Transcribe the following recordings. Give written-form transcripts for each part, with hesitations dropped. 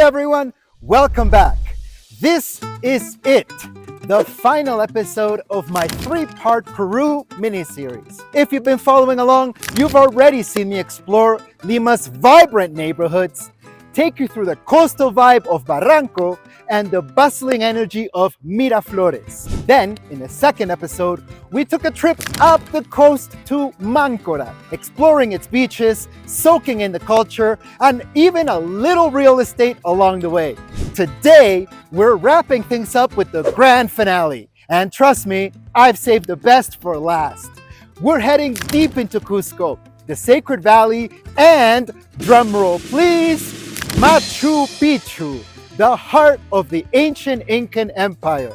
everyone, welcome back. This is it, the final episode of my 3-part Peru miniseries. If you've been following along, you've already seen me explore Lima's vibrant neighborhoods, take you through the coastal vibe of Barranco and the bustling energy of Miraflores. Then, in the second episode, we took a trip up the coast to Máncora, exploring its beaches, soaking in the culture, and even a little real estate along the way. Today, we're wrapping things up with the grand finale. And trust me, I've saved the best for last. We're heading deep into Cusco, the Sacred Valley, and, drumroll please, Machu Picchu, the heart of the ancient Incan Empire.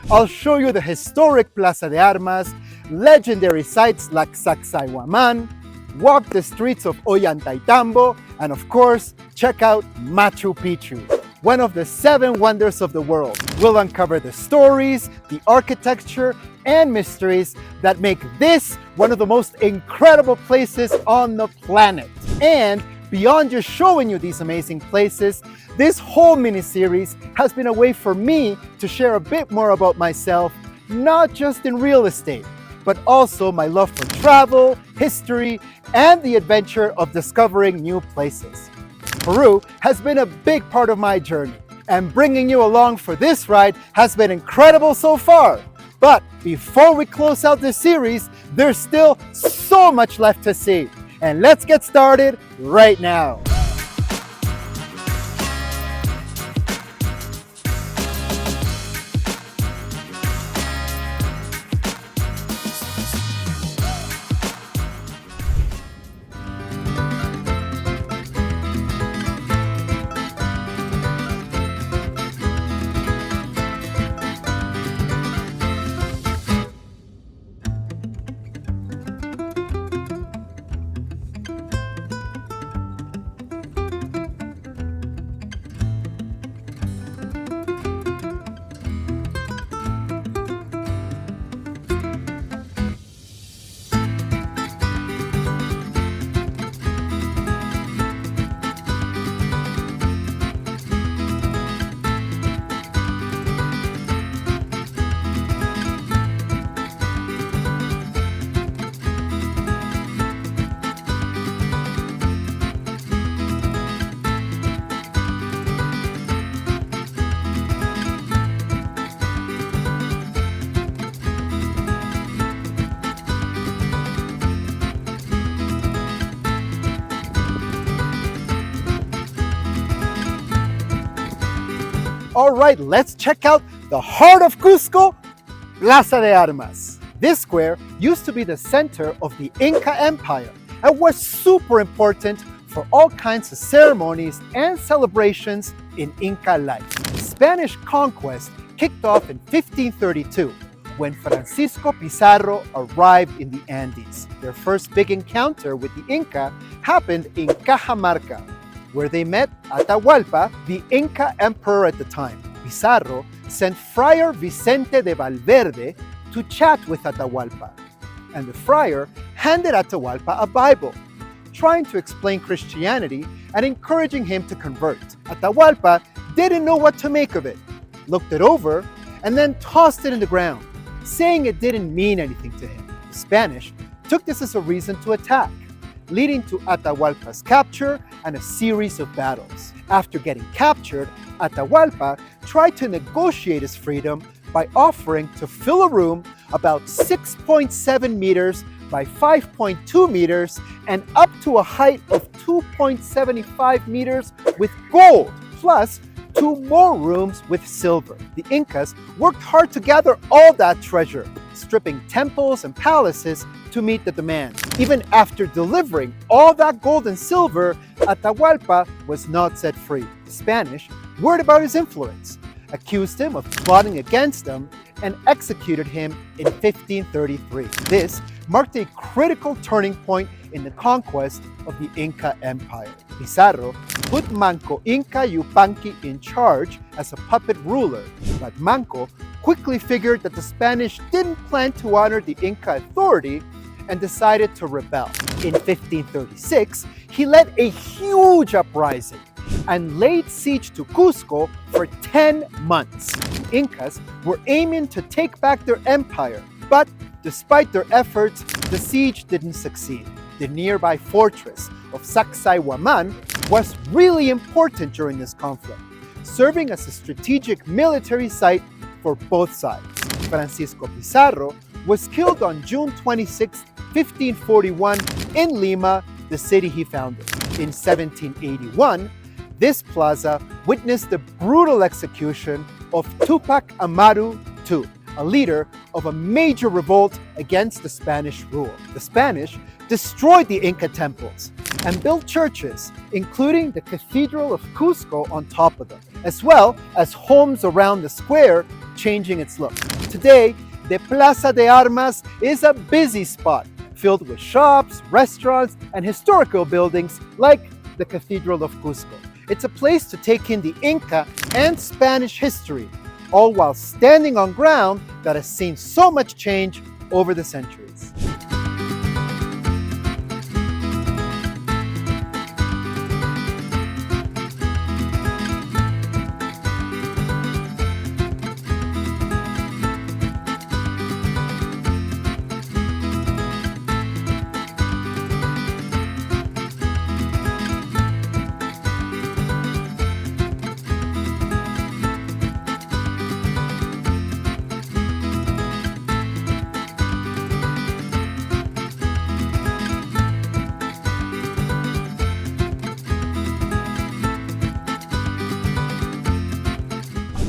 I'll show you the historic Plaza de Armas, legendary sites like Saqsaywaman, walk the streets of Ollantaytambo, and of course, check out Machu Picchu, one of the 7 wonders of the world. We'll uncover the stories, the architecture, and mysteries that make this one of the most incredible places on the planet. And beyond just showing you these amazing places, this whole mini-series has been a way for me to share a bit more about myself, not just in real estate, but also my love for travel, history, and the adventure of discovering new places. Peru has been a big part of my journey, and bringing you along for this ride has been incredible so far. But before we close out this series, there's still so much left to see. And let's get started right now. All right, let's check out the heart of Cusco, Plaza de Armas. This square used to be the center of the Inca Empire and was super important for all kinds of ceremonies and celebrations in Inca life. The Spanish conquest kicked off in 1532 when Francisco Pizarro arrived in the Andes. Their first big encounter with the Inca happened in Cajamarca, where they met Atahualpa, the Inca emperor at the time. Pizarro sent Friar Vicente de Valverde to chat with Atahualpa, and the friar handed Atahualpa a Bible, trying to explain Christianity and encouraging him to convert. Atahualpa didn't know what to make of it, looked it over, and then tossed it in the ground, saying it didn't mean anything to him. The Spanish took this as a reason to attack, leading to Atahualpa's capture and a series of battles. After getting captured, Atahualpa tried to negotiate his freedom by offering to fill a room about 6.7 meters by 5.2 meters and up to a height of 2.75 meters with gold, plus 2 more rooms with silver. The Incas worked hard to gather all that treasure, stripping temples and palaces to meet the demand. Even after delivering all that gold and silver, Atahualpa was not set free. The Spanish, worried about his influence, accused him of plotting against them and executed him in 1533. This marked a critical turning point in the conquest of the Inca Empire. Pizarro put Manco Inca Yupanqui in charge as a puppet ruler, but Manco quickly figured that the Spanish didn't plan to honor the Inca authority and decided to rebel. In 1536, he led a huge uprising, and laid siege to Cusco for 10 months. Incas were aiming to take back their empire, but despite their efforts, the siege didn't succeed. The nearby fortress of Saqsaywaman was really important during this conflict, serving as a strategic military site for both sides. Francisco Pizarro was killed on June 26, 1541 in Lima, the city he founded. In 1781, this plaza witnessed the brutal execution of Tupac Amaru II, a leader of a major revolt against the Spanish rule. The Spanish destroyed the Inca temples and built churches, including the Cathedral of Cusco on top of them, as well as homes around the square, changing its look. Today, the Plaza de Armas is a busy spot filled with shops, restaurants, and historical buildings like the Cathedral of Cusco. It's a place to take in the Inca and Spanish history, all while standing on ground that has seen so much change over the centuries.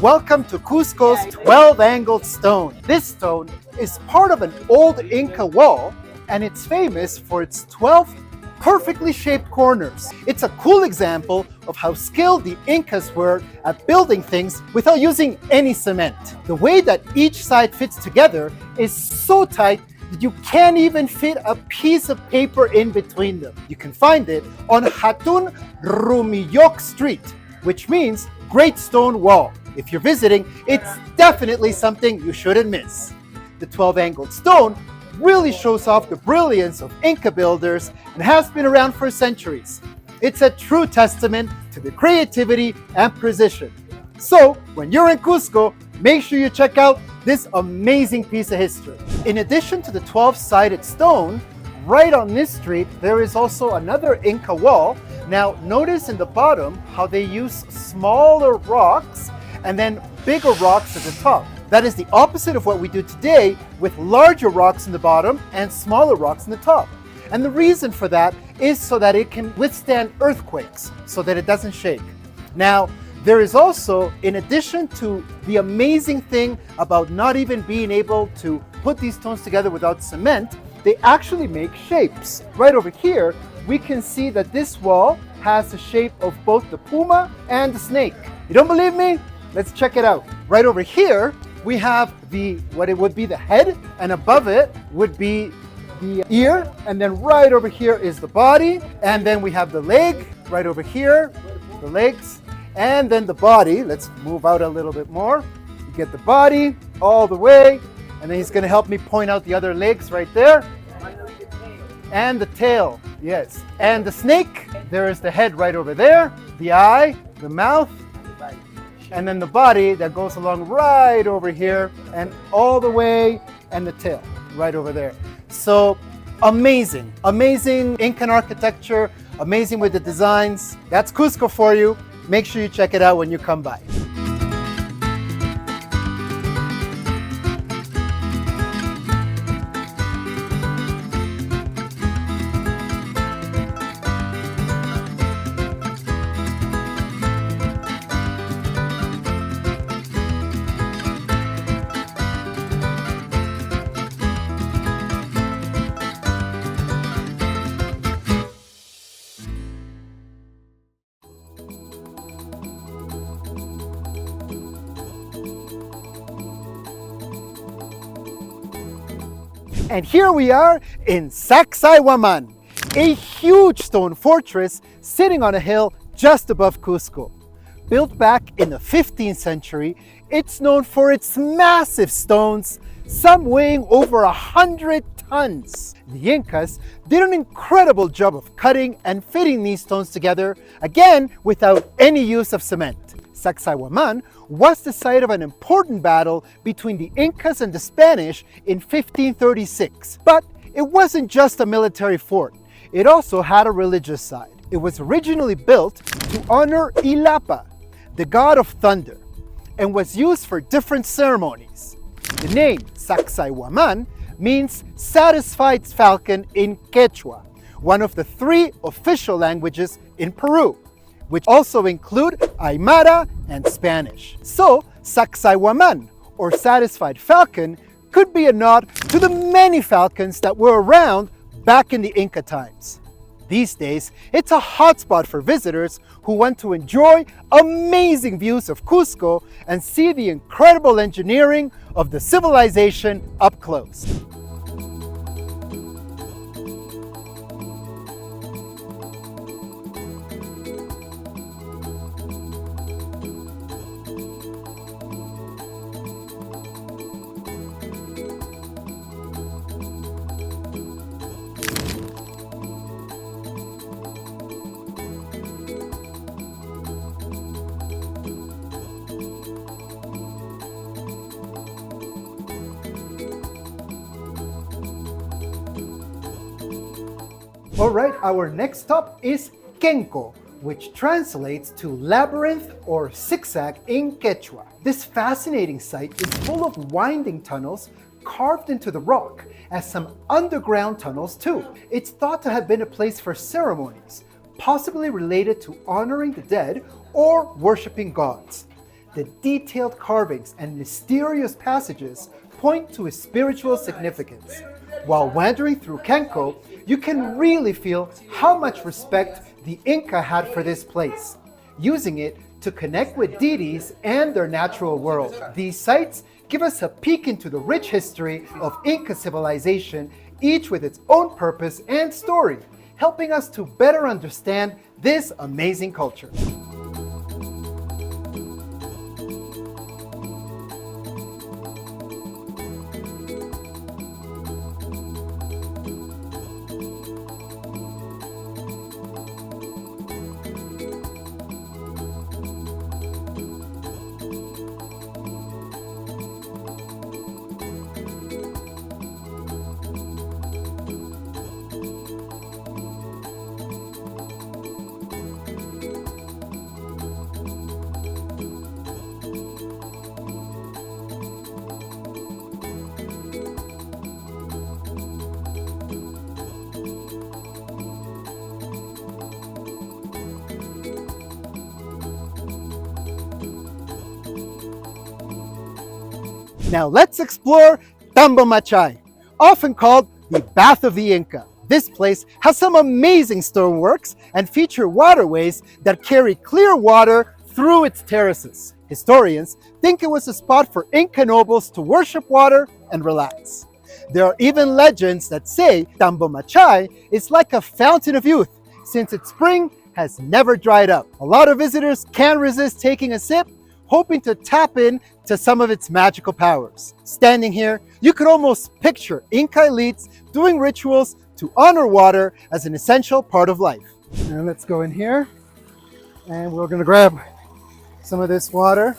Welcome to Cusco's 12-angled stone. This stone is part of an old Inca wall, and it's famous for its 12 perfectly shaped corners. It's a cool example of how skilled the Incas were at building things without using any cement. The way that each side fits together is so tight that you can't even fit a piece of paper in between them. You can find it on Hatun Rumiyok Street, which means Great Stone Wall. If you're visiting, it's definitely something you shouldn't miss. The 12-angled stone really shows off the brilliance of Inca builders and has been around for centuries. It's a true testament to the creativity and precision. So, when you're in Cusco, make sure you check out this amazing piece of history. In addition to the 12-sided stone, right on this street, there is also another Inca wall. Now, notice in the bottom how they use smaller rocks and then bigger rocks at the top. That is the opposite of what we do today, with larger rocks in the bottom and smaller rocks in the top. And the reason for that is so that it can withstand earthquakes, so that it doesn't shake. Now, there is also, in addition to the amazing thing about not even being able to put these stones together without cement, they actually make shapes. Right over here, we can see that this wall has the shape of both the puma and the snake. You don't believe me? Let's check it out. Right over here, we have what it would be the head, and above it would be the ear, and then right over here is the body, and then we have the leg right over here, the legs, and then the body. Let's move out a little bit more. You get the body all the way, and then he's going to help me point out the other legs right there. And the tail, yes. And the snake, there is the head right over there, the eye, the mouth, and then the body that goes along right over here and all the way, and the tail right over there. So amazing, amazing Incan architecture, amazing with the designs. That's Cusco for you. Make sure you check it out when you come by. And here we are in Sacsaywaman, a huge stone fortress sitting on a hill just above Cusco. Built back in the 15th century, it's known for its massive stones, some weighing over 100 tons. The Incas did an incredible job of cutting and fitting these stones together, again without any use of cement. Sacsaywaman was the site of an important battle between the Incas and the Spanish in 1536. But it wasn't just a military fort, it also had a religious side. It was originally built to honor Ilapa, the god of thunder, and was used for different ceremonies. The name Sacsaywaman means satisfied falcon in Quechua, one of the 3 official languages in Peru, which also include Aymara and Spanish. So, Sacsaywaman, or satisfied falcon, could be a nod to the many falcons that were around back in the Inca times. These days, it's a hotspot for visitors who want to enjoy amazing views of Cusco and see the incredible engineering of the civilization up close. All right, our next stop is Kenco, which translates to labyrinth or zigzag in Quechua. This fascinating site is full of winding tunnels carved into the rock, as some underground tunnels too. It's thought to have been a place for ceremonies, possibly related to honoring the dead or worshiping gods. The detailed carvings and mysterious passages point to its spiritual significance. While wandering through Kenco, you can really feel how much respect the Inca had for this place, using it to connect with deities and their natural world. These sites give us a peek into the rich history of Inca civilization, each with its own purpose and story, helping us to better understand this amazing culture. Now let's explore Tambomachay, often called the Bath of the Inca. This place has some amazing stoneworks and feature waterways that carry clear water through its terraces. Historians think it was a spot for Inca nobles to worship water and relax. There are even legends that say Tambomachay is like a fountain of youth, since its spring has never dried up. A lot of visitors can't resist taking a sip, hoping to tap in to some of its magical powers. Standing here, you could almost picture Inca elites doing rituals to honor water as an essential part of life. Now let's go in here, and we're gonna grab some of this water.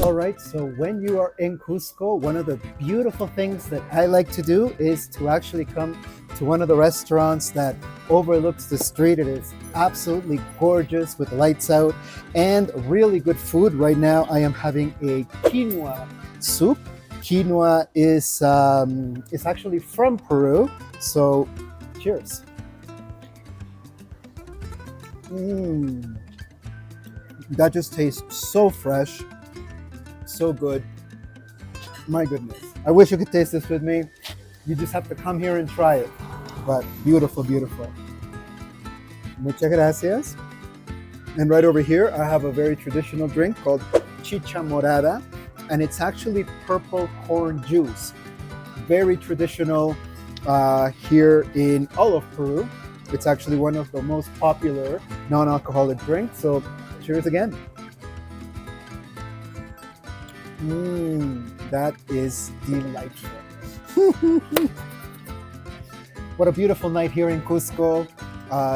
All right, so when you are in Cusco, one of the beautiful things that I like to do is to actually come to one of the restaurants that overlooks the street. It is absolutely gorgeous with lights out and really good food. Right now I am having a quinoa soup. Quinoa is actually from Peru, so cheers. That just tastes so fresh, so good. My goodness. I wish you could taste this with me. You just have to come here and try it. But beautiful, beautiful. Muchas gracias. And right over here, I have a very traditional drink called chicha morada. And it's actually purple corn juice. Very traditional here in all of Peru. It's actually one of the most popular non-alcoholic drinks. So cheers again. That is delightful. What a beautiful night here in Cusco.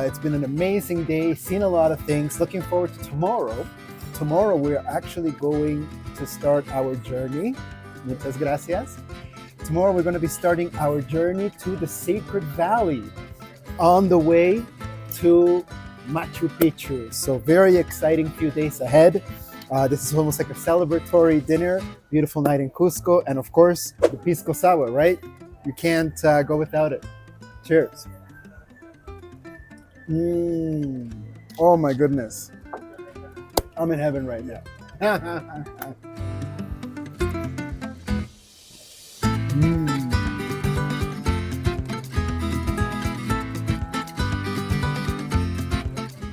It's been an amazing day, seen a lot of things. Looking forward to tomorrow. Tomorrow we're actually going to start our journey. Muchas gracias. Tomorrow we're going to be starting our journey to the Sacred Valley on the way to Machu Picchu. So very exciting few days ahead. This is almost like a celebratory dinner. Beautiful night in Cusco. And of course, the pisco sour, right? You can't go without it. Cheers. Oh my goodness. I'm in heaven right now.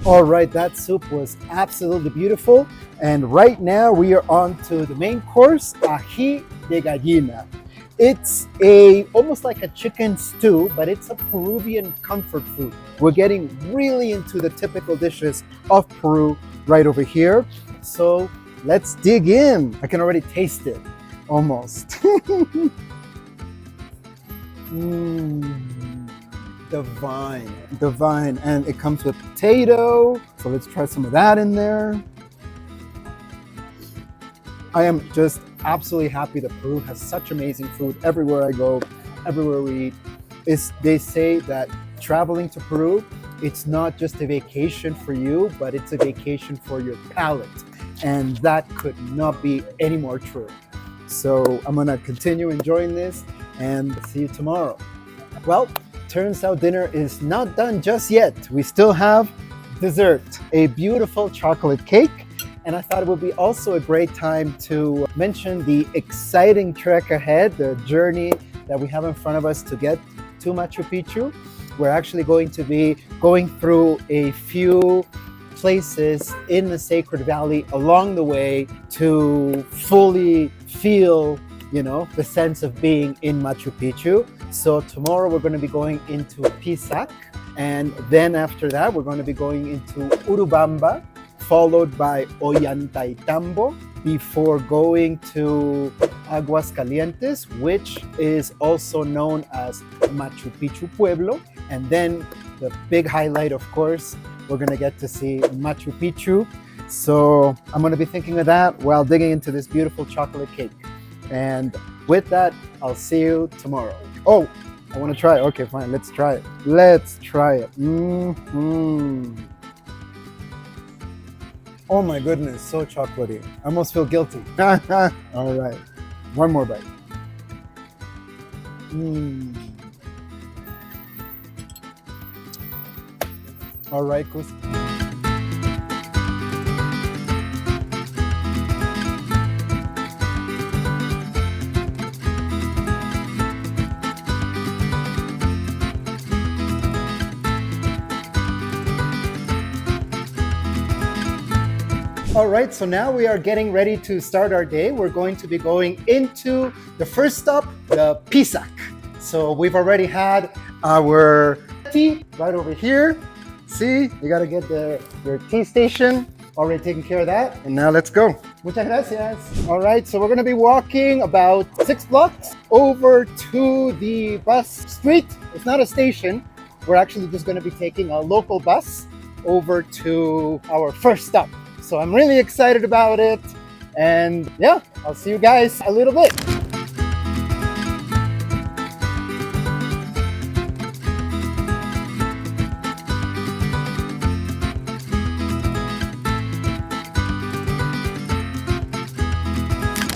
All right, that soup was absolutely beautiful. And right now we are on to the main course, ají de gallina. It's almost like a chicken stew, but it's a Peruvian comfort food. We're getting really into the typical dishes of Peru right over here. So let's dig in. I can already taste it, almost. Divine. And it comes with potato. So let's try some of that in there. I am just absolutely happy that Peru has such amazing food everywhere I go, everywhere we eat. They say that traveling to Peru, it's not just a vacation for you, but it's a vacation for your palate. And that could not be any more true. So I'm gonna continue enjoying this and see you tomorrow. Well, turns out dinner is not done just yet. We still have dessert, a beautiful chocolate cake. And I thought it would be also a great time to mention the exciting trek ahead, the journey that we have in front of us to get to Machu Picchu. We're actually going to be going through a few places in the Sacred Valley along the way to fully feel, the sense of being in Machu Picchu. So tomorrow we're going to be going into Pisaq, and then after that we're going to be going into Urubamba, followed by Ollantaytambo, before going to Aguas, Calientes, which is also known as Machu Picchu Pueblo. And then the big highlight, of course, we're gonna get to see Machu Picchu. So I'm gonna be thinking of that while digging into this beautiful chocolate cake. And with that, I'll see you tomorrow. Oh, I wanna try it. Okay, fine, let's try it. Oh my goodness, so chocolatey. I almost feel guilty. All right, one more bite. All right, Cusco. All right, so now we are getting ready to start our day. We're going to be going into the first stop, the Pisaq. So we've already had our tea right over here. See, you gotta get your tea station. Already taking care of that. And now let's go. Muchas gracias. All right, so we're gonna be walking about 6 blocks over to the bus street. It's not a station. We're actually just gonna be taking a local bus over to our first stop. So I'm really excited about it. And yeah, I'll see you guys a little bit.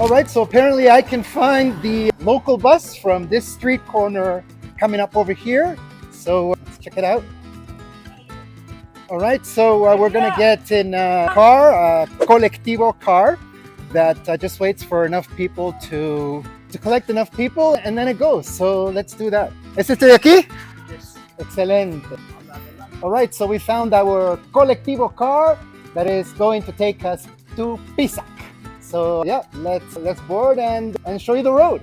All right, so apparently I can find the local bus from this street corner coming up over here. So let's check it out. All right, so we're gonna get in a car, a colectivo car that just waits for enough people to collect enough people, and then it goes. So let's do that. ¿Es este de aquí? Yes. Excelente. All right, so we found our colectivo car that is going to take us to Pisaq. So yeah, let's board and show you the road.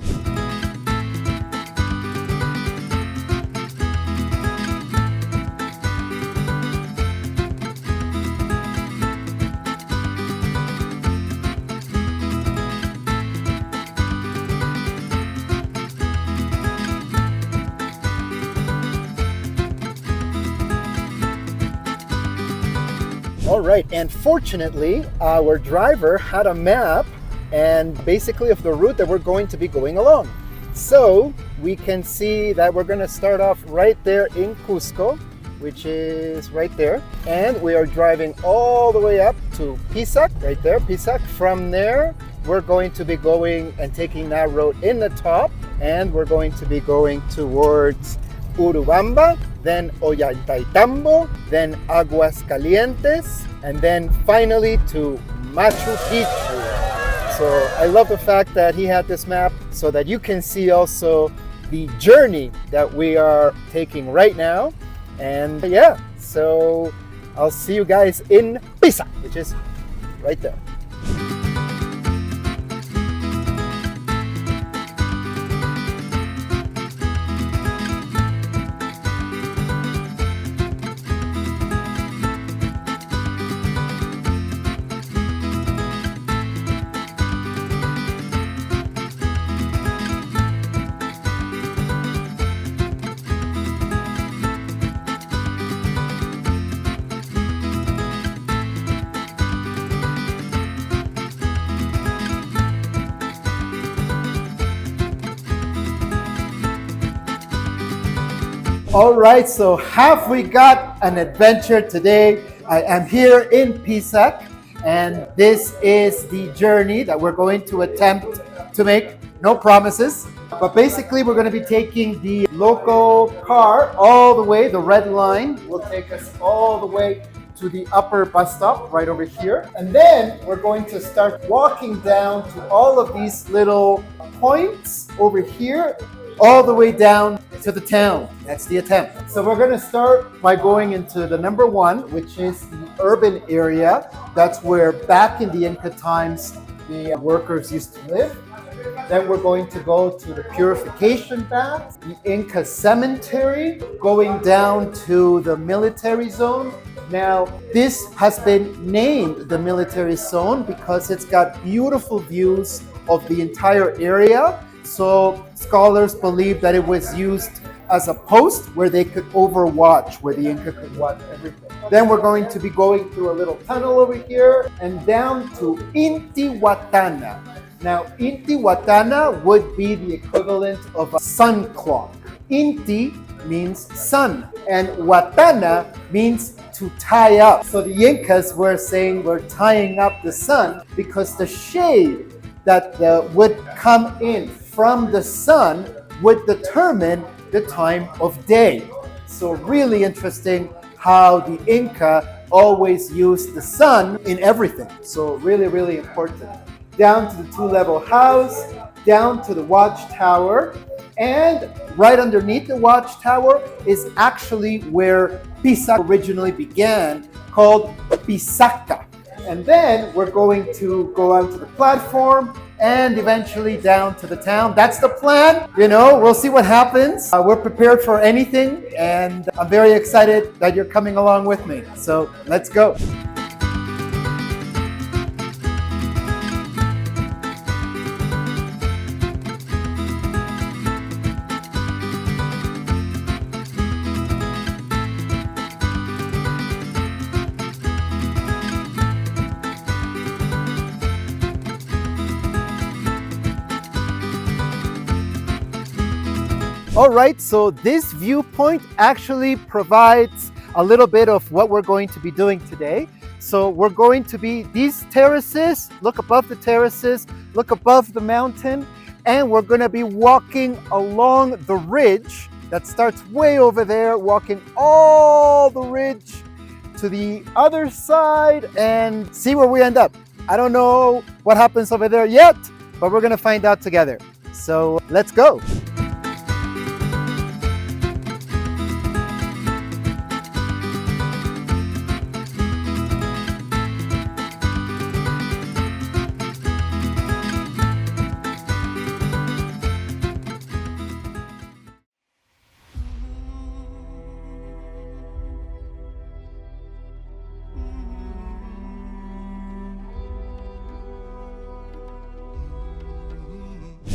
All right, and fortunately, our driver had a map and basically of the route that we're going to be going along. So we can see that we're going to start off right there in Cusco, which is right there. And we are driving all the way up to Pisaq, right there, Pisaq. From there, we're going to be going and taking that road in the top, and we're going to be going towards Urubamba, then Ollantaytambo, then Aguas, Calientes, and then finally to Machu Picchu. So I love the fact that he had this map so that you can see also the journey that we are taking right now. And yeah, so I'll see you guys in Pisaq, which is right there. All right, so have we got an adventure today? I am here in Pisaq, and this is the journey that we're going to attempt to make. No promises, but basically we're going to be taking the local car all the way. The red line will take us all the way to the upper bus stop right over here. And then we're going to start walking down to all of these little points over here, all the way down to the town. That's the attempt. So we're going to start by going into the number one, which is the urban area. That's where back in the Inca times, the workers used to live. Then we're going to go to the purification baths, the Inca cemetery, going down to the military zone. Now, this has been named the military zone because it's got beautiful views of the entire area. So scholars believe that it was used as a post where they could overwatch, where the Inca could watch everything. Then we're going to be going through a little tunnel over here and down to Intihuatana. Now, Intihuatana would be the equivalent of a sun clock. Inti means sun, and Huatana means to tie up. So the Incas were saying we're tying up the sun because the shade that would come in from the sun would determine the time of day. So really interesting how the Inca always used the sun in everything. So really, really important. Down to the two-level house, down to the watchtower, and right underneath the watchtower is actually where Pisaq originally began, called Pisac. And then we're going to go onto the platform and eventually down to the town. That's the plan. You know, we'll see what happens. We're prepared for anything, and I'm very excited that you're coming along with me. So let's go. All right, so this viewpoint actually provides a little bit of what we're going to be doing today. So we're going to be these terraces, look above the terraces, look above the mountain, and we're gonna be walking along the ridge that starts way over there, walking all the ridge to the other side and see where we end up. I don't know what happens over there yet, but we're gonna find out together. So let's go.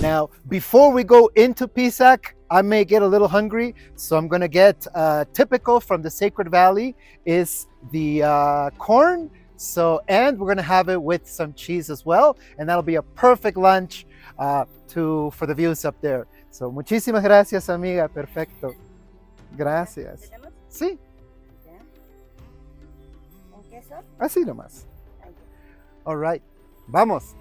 Now, before we go into Pisac, I may get a little hungry, so I'm gonna get typical from the Sacred Valley is the corn. And we're gonna have it with some cheese as well, and that'll be a perfect lunch for the views up there. So, muchísimas gracias, amiga. Perfecto. Gracias. ¿Tenemos? Sí, Ya. ¿Con queso? así nomás. Ahí. All right, vamos.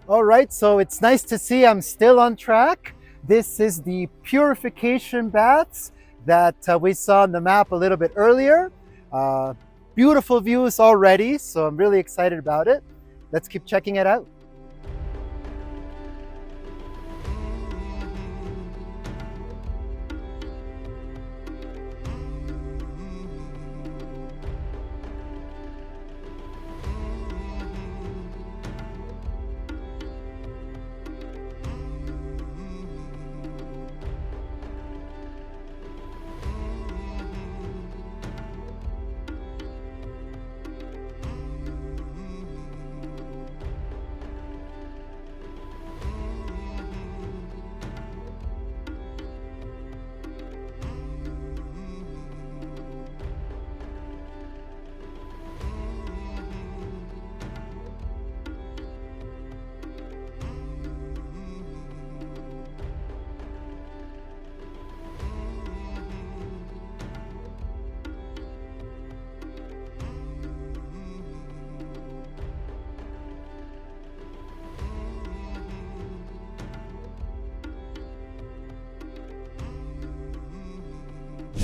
All right, so it's nice to see I'm still on track. This is the purification baths that we saw on the map a little bit earlier. Beautiful views already, so I'm really excited about it. Let's keep checking it out.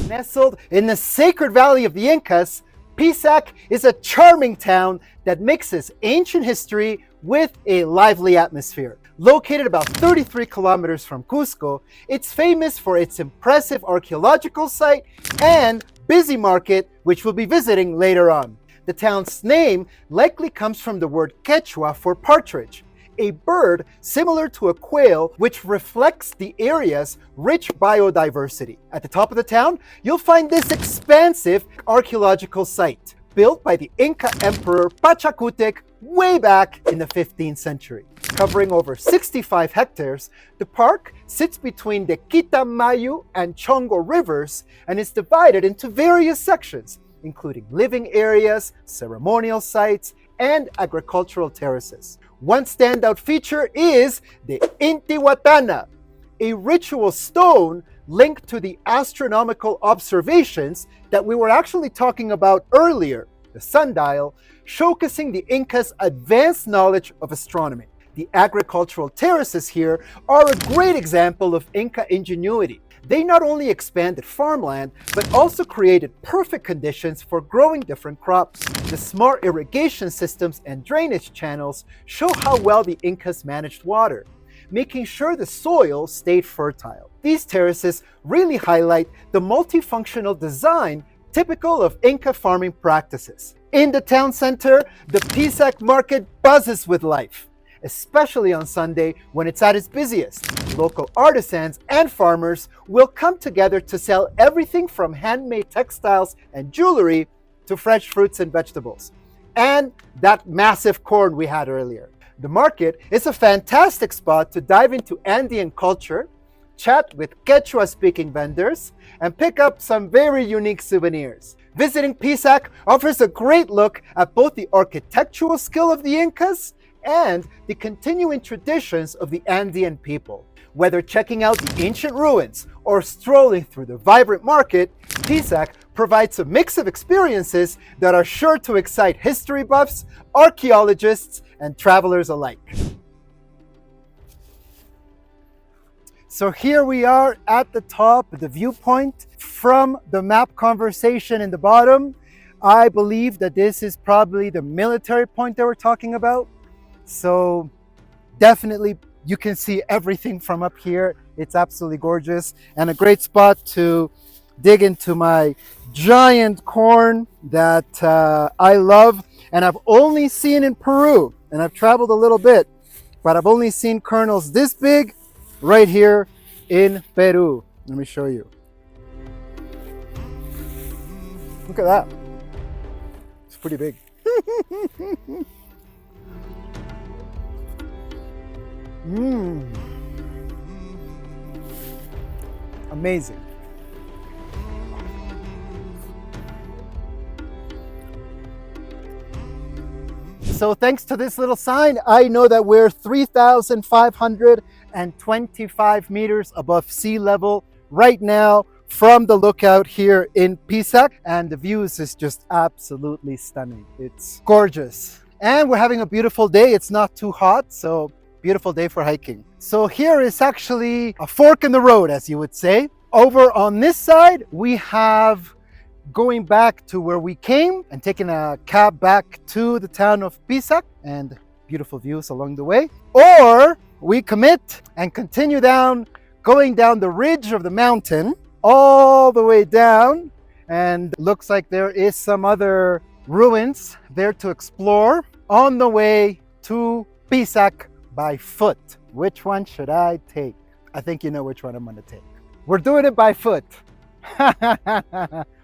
Nestled in the sacred valley of the Incas, Pisac is a charming town that mixes ancient history with a lively atmosphere. Located about 33 kilometers from Cusco, it's famous for its impressive archaeological site and busy market, which we'll be visiting later on. The town's name likely comes from the word Quechua for partridge, a bird similar to a quail which reflects the area's rich biodiversity. At the top of the town, you'll find this expansive archaeological site, built by the Inca Emperor Pachacutec way back in the 15th century. Covering over 65 hectares, the park sits between the Quitamayo and Chongo rivers and is divided into various sections, including living areas, ceremonial sites, and agricultural terraces. One standout feature is the Intihuatana, a ritual stone linked to the astronomical observations that we were actually talking about earlier, the sundial, showcasing the Incas' advanced knowledge of astronomy. The agricultural terraces here are a great example of Inca ingenuity. They not only expanded farmland, but also created perfect conditions for growing different crops. The smart irrigation systems and drainage channels show how well the Incas managed water, making sure the soil stayed fertile. These terraces really highlight the multifunctional design typical of Inca farming practices. In the town center, the Pisac market buzzes with life, especially on Sunday when it's at its busiest. Local artisans and farmers will come together to sell everything from handmade textiles and jewelry to fresh fruits and vegetables. And that massive corn we had earlier. The market is a fantastic spot to dive into Andean culture, chat with Quechua-speaking vendors, and pick up some very unique souvenirs. Visiting Pisac offers a great look at both the architectural skill of the Incas and the continuing traditions of the Andean people. Whether checking out the ancient ruins or strolling through the vibrant market, Pisac provides a mix of experiences that are sure to excite history buffs, archaeologists, and travelers alike. So here we are at the top, the viewpoint from the map conversation in the bottom. I believe that this is probably the military point that we're talking about. So definitely you can see everything from up here. It's absolutely gorgeous and a great spot to dig into my giant corn that I love and I've only seen in Peru, and I've traveled a little bit, but I've only seen kernels this big right here in Peru. Let me show you. Look at that. It's pretty big. Amazing. So thanks to this little sign, I know that we're 3,525 meters above sea level right now from the lookout here in Pisac, and the views is just absolutely stunning. It's gorgeous. And we're having a beautiful day. It's not too hot, so beautiful day for hiking. So here is actually a fork in the road, as you would say. Over on this side, we have going back to where we came and taking a cab back to the town of Pisac, and beautiful views along the way. Or we commit and continue down, going down the ridge of the mountain all the way down, and looks like there is some other ruins there to explore on the way to Pisac by foot. Which one should I take? I think you know which one I'm gonna take. We're doing it by foot.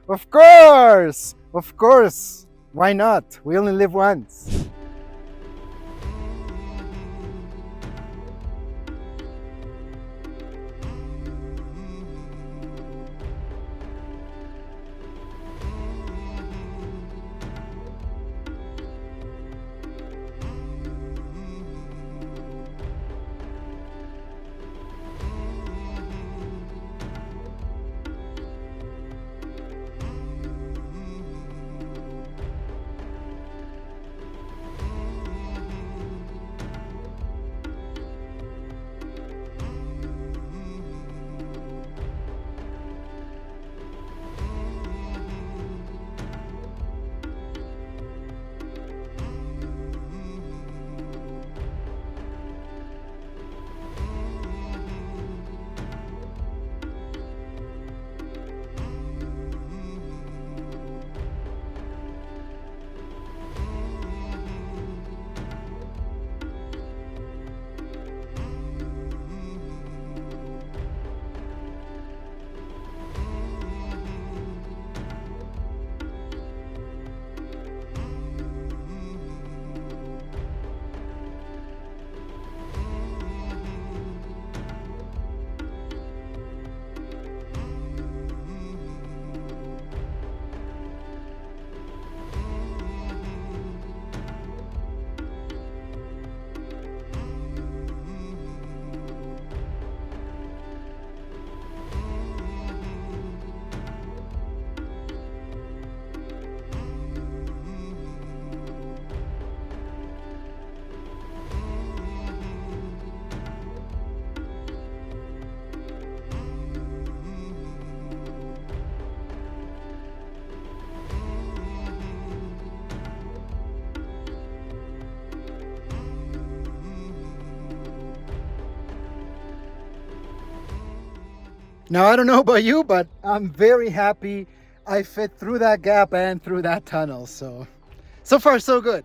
Of course! Of course! Why not? We only live once. Now, I don't know about you, but I'm very happy I fit through that gap and through that tunnel. So far, so good.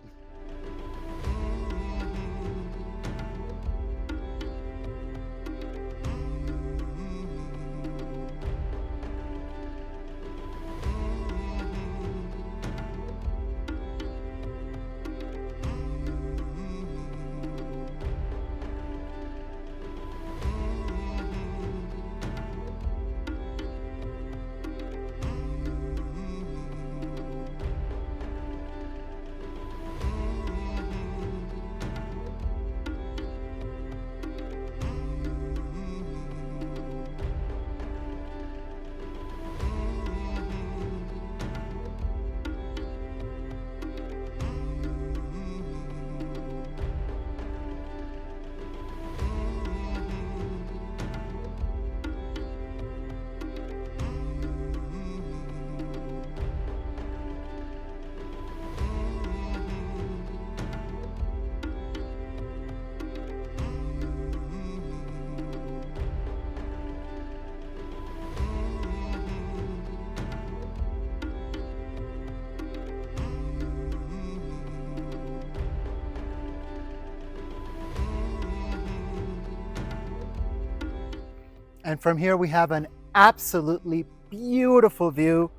And from here, we have an absolutely beautiful view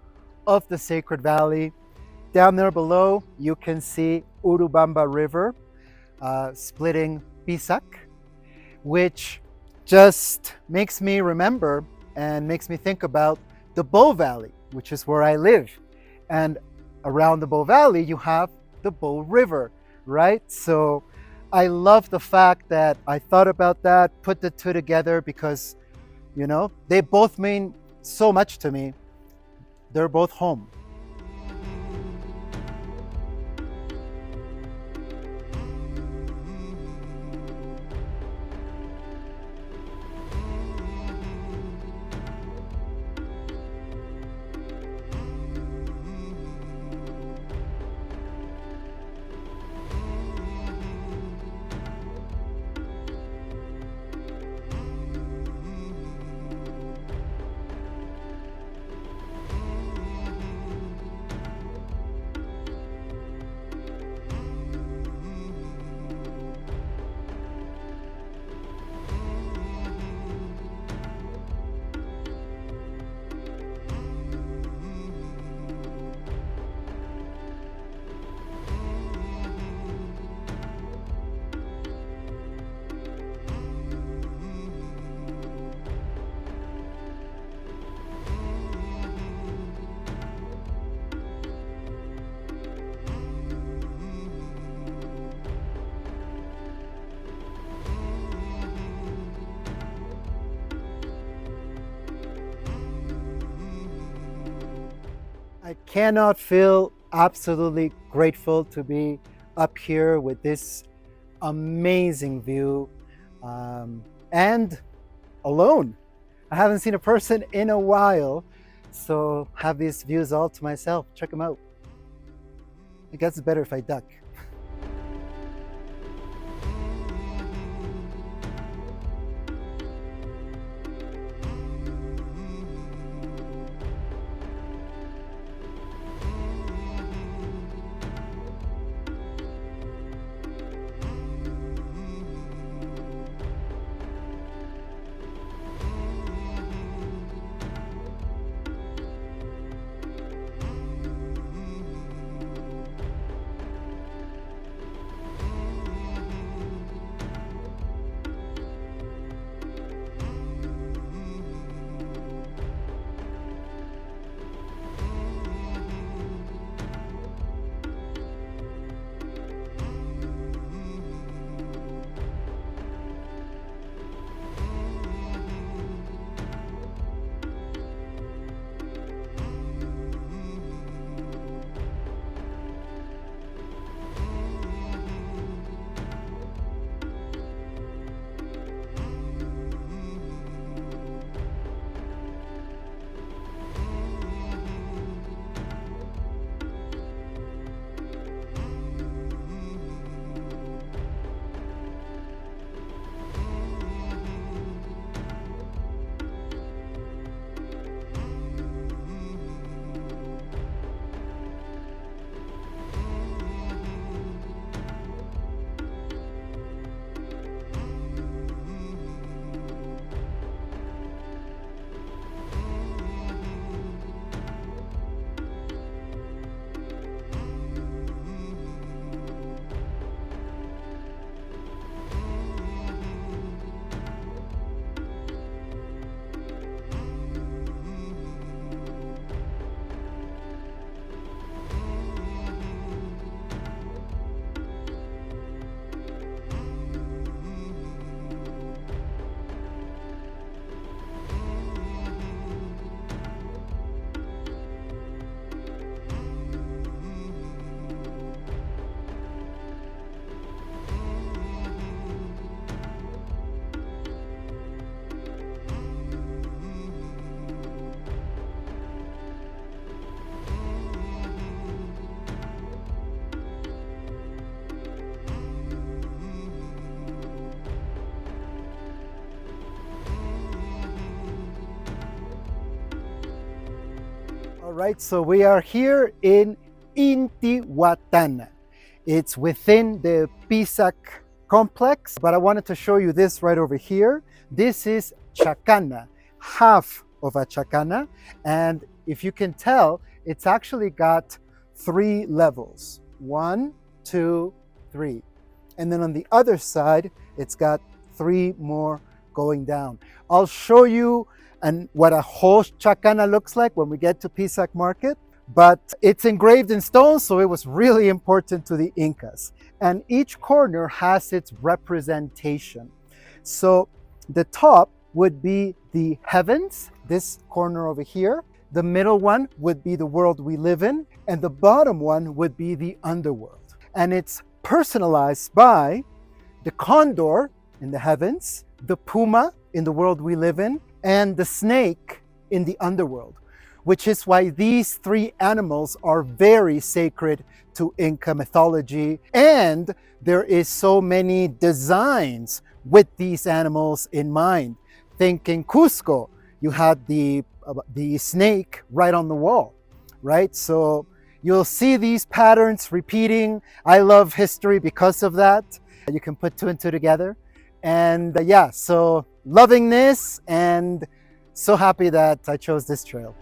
of the Sacred Valley. Down there below, you can see Urubamba River splitting Pisac, which just makes me remember and makes me think about the Bow Valley, which is where I live. And around the Bow Valley, you have the Bow River, right? So I love the fact that I thought about that, put the two together because, you know, they both mean so much to me. They're both home. I cannot feel absolutely grateful to be up here with this amazing view and alone. I haven't seen a person in a while, so have these views all to myself. Check them out. I guess it's better if I duck. right, so we are here in Intihuatana. It's within the Pisac complex, but I wanted to show you this right over here. This is Chacana, half of a Chacana, and if you can tell, it's actually got 3 levels. 1, 2, 3. And then on the other side, it's got 3 more going down. I'll show you what a whole Chacana looks like when we get to Pisac Market, but it's engraved in stone, so it was really important to the Incas. And each corner has its representation. So the top would be the heavens, this corner over here. The middle one would be the world we live in, and the bottom one would be the underworld. And it's personalized by the condor in the heavens, the puma in the world we live in, and the snake in the underworld, which is why these 3 animals are very sacred to Inca mythology. And there is so many designs with these animals in mind. Think in Cusco, you had the snake right on the wall, right? So you'll see these patterns repeating. I love history because of that. You can put 2 and 2 together. And yeah, so loving this and so happy that I chose this trail.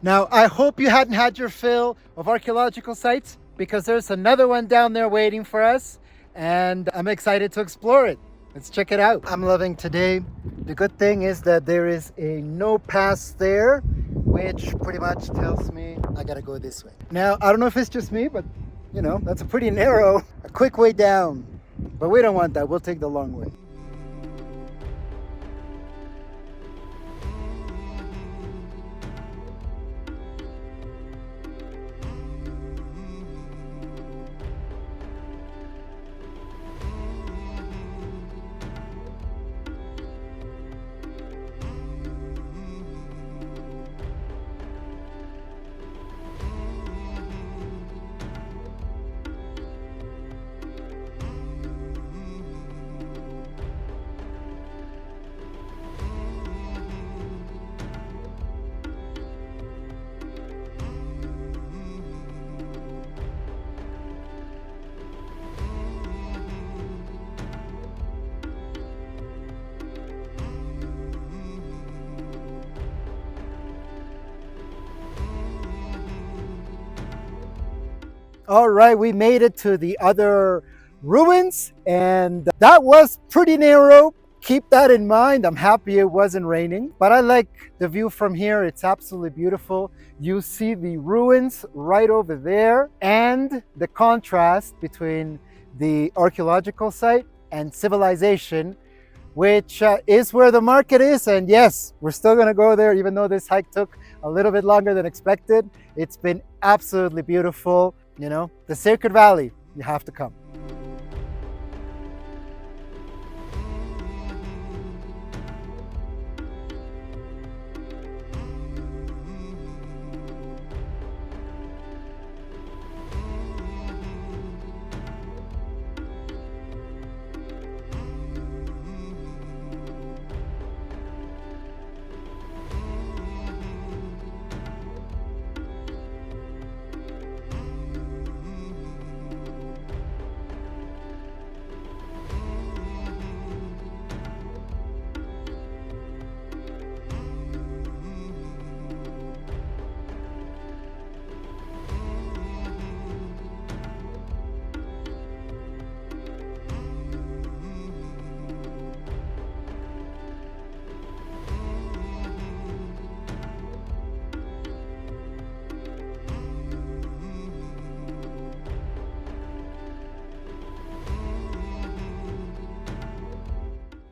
Now, I hope you hadn't had your fill of archaeological sites, because there's another one down there waiting for us, and I'm excited to explore it. Let's check it out. I'm loving today. The good thing is that there is a no pass there, which pretty much tells me I gotta go this way. Now, I don't know if it's just me, but you know, that's a pretty narrow, a quick way down. But we don't want that, we'll take the long way. All right, we made it to the other ruins, and that was pretty narrow. Keep that in mind. I'm happy it wasn't raining, but I like the view from here. It's absolutely beautiful. You see the ruins right over there, and the contrast between the archaeological site and civilization, which is where the market is. And yes, we're still gonna go there, even though this hike took a little bit longer than expected. It's been absolutely beautiful. You know, the Sacred Valley, you have to come.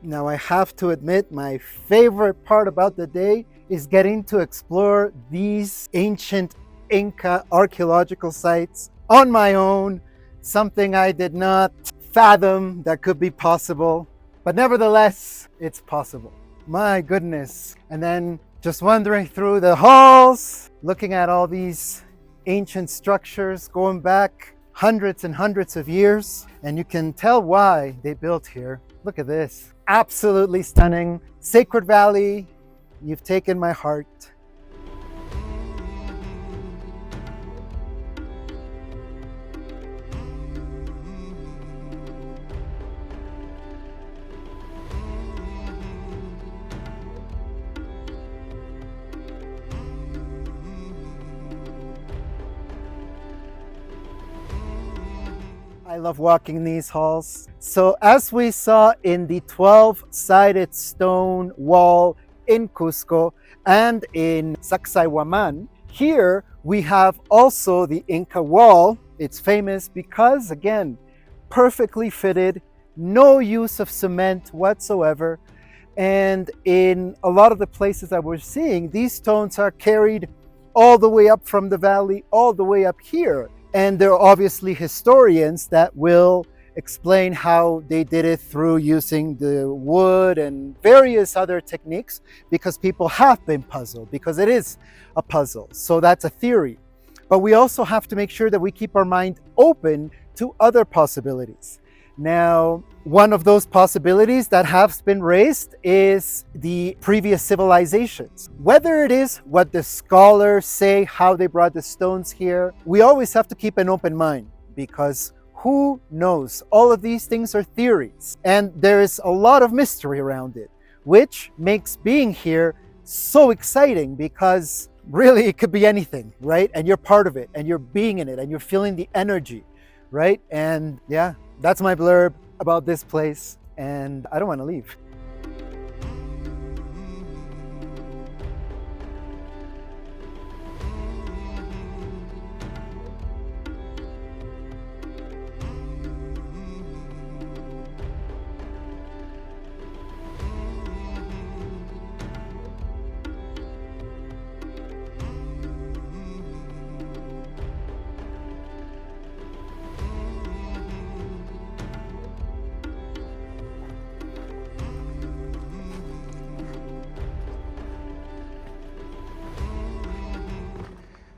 Now, I have to admit, my favorite part about the day is getting to explore these ancient Inca archaeological sites on my own, something I did not fathom that could be possible, but nevertheless, it's possible. My goodness. And then just wandering through the halls, looking at all these ancient structures going back hundreds and hundreds of years, and you can tell why they built here. Look at this. Absolutely stunning. Sacred Valley, you've taken my heart. I love walking these halls. So as we saw in the 12-sided stone wall in Cusco and in Sacsaywaman, here we have also the Inca wall. It's famous because, again, perfectly fitted, no use of cement whatsoever. And in a lot of the places that we're seeing, these stones are carried all the way up from the valley, all the way up here. And there are obviously historians that will explain how they did it through using the wood and various other techniques, because people have been puzzled, because it is a puzzle. So that's a theory. But we also have to make sure that we keep our mind open to other possibilities. Now, one of those possibilities that has been raised is the previous civilizations. Whether it is what the scholars say, how they brought the stones here, we always have to keep an open mind, because who knows? All of these things are theories, and there is a lot of mystery around it, which makes being here so exciting, because really it could be anything, right? And you're part of it, and you're being in it, and you're feeling the energy, right? And yeah, that's my blurb about this place, and I don't want to leave.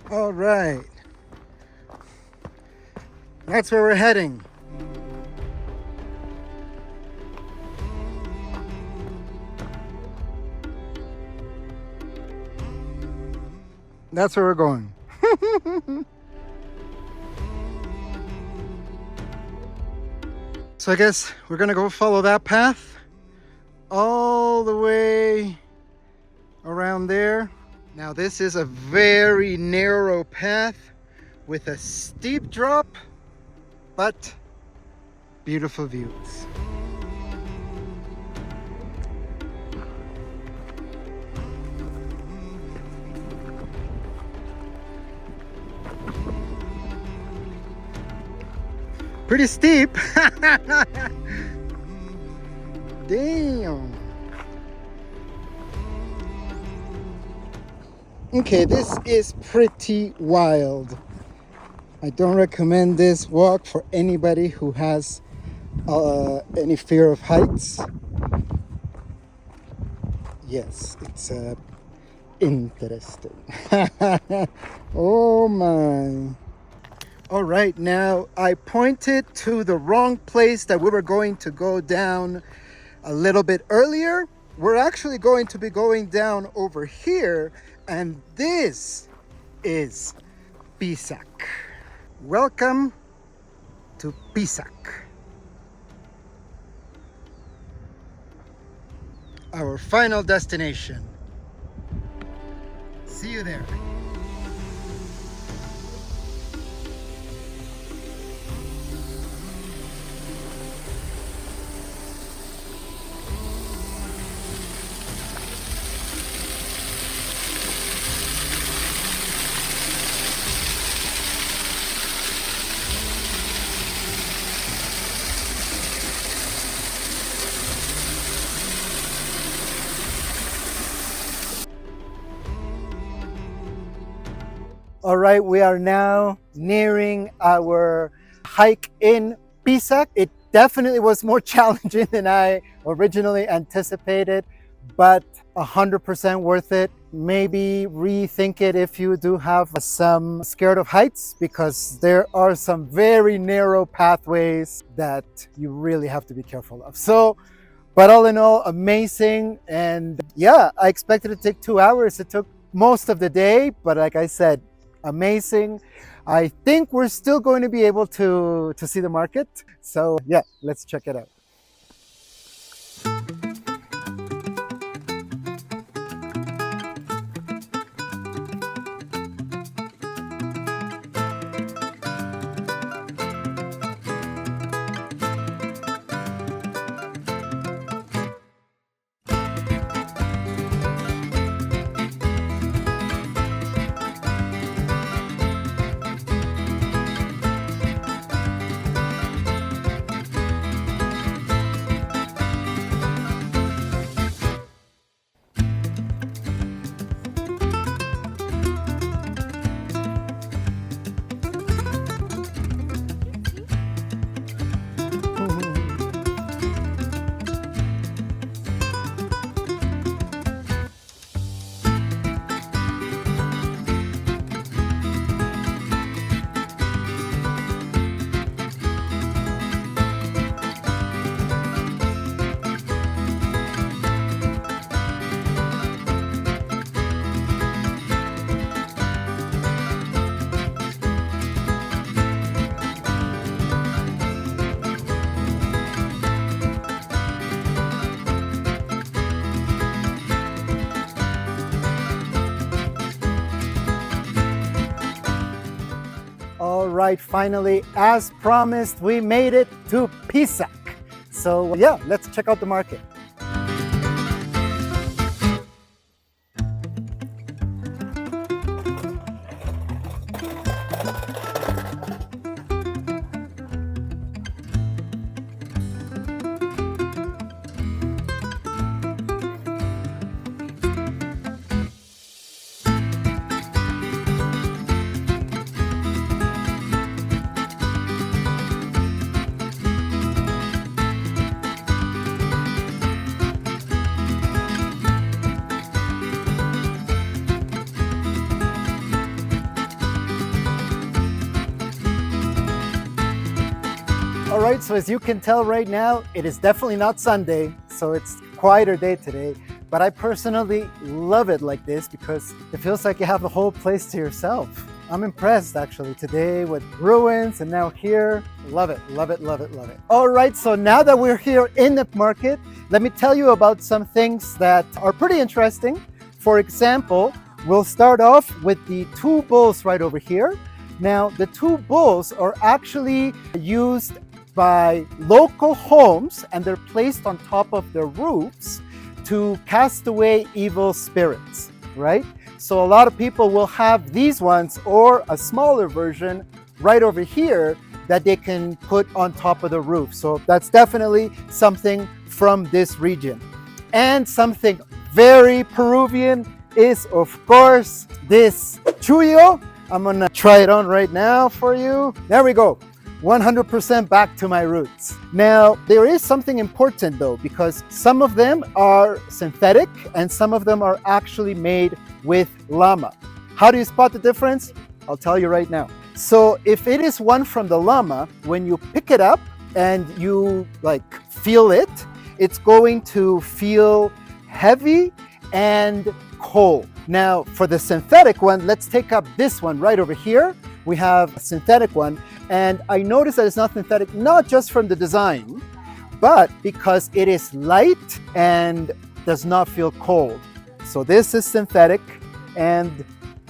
All right, that's where we're heading. That's where we're going. So I guess we're gonna go follow that path all the way around there. Now this is a very narrow path with a steep drop, but beautiful views. Pretty steep. Damn. Okay, this is pretty wild. I don't recommend this walk for anybody who has any fear of heights. Yes, it's interesting. Oh my. All right, now I pointed to the wrong place that we were going to go down a little bit earlier. We're actually going to be going down over here, and this is Pisaq. Welcome to Pisaq, our final destination. See you there. All right, we are now nearing our hike in Pisac. It definitely was more challenging than I originally anticipated, but 100% worth it. Maybe rethink it if you do have some scared of heights, because there are some very narrow pathways that you really have to be careful of. So, but all in all, amazing. And yeah, I expected it to take 2 hours. It took most of the day, but like I said, amazing. I think we're still going to be able to see the market. So yeah, let's check it out. All right, finally, as promised, we made it to Pisac. So yeah, let's check out the market. All right, so as you can tell right now, it is definitely not Sunday, so it's a quieter day today. But I personally love it like this because it feels like you have the whole place to yourself. I'm impressed actually today with ruins and now here. Love it, love it, love it, love it. All right, so now that we're here in the market, let me tell you about some things that are pretty interesting. For example, we'll start off with the two bulls right over here. Now, the two bulls are actually used by local homes and they're placed on top of their roofs to cast away evil spirits, right? So a lot of people will have these ones or a smaller version right over here that they can put on top of the roof. So that's definitely something from this region. And something very Peruvian is, of course, this chuyo. I'm gonna try it on right now for you. There we go. 100% back to my roots. Now, there is something important though, because some of them are synthetic and some of them are actually made with llama. How do you spot the difference? I'll tell you right now. So if it is one from the llama, when you pick it up and you feel it, it's going to feel heavy and cold. Now, for the synthetic one, let's take up this one right over here. We have a synthetic one, and I noticed that it's not synthetic, not just from the design, but because it is light and does not feel cold. So this is synthetic, and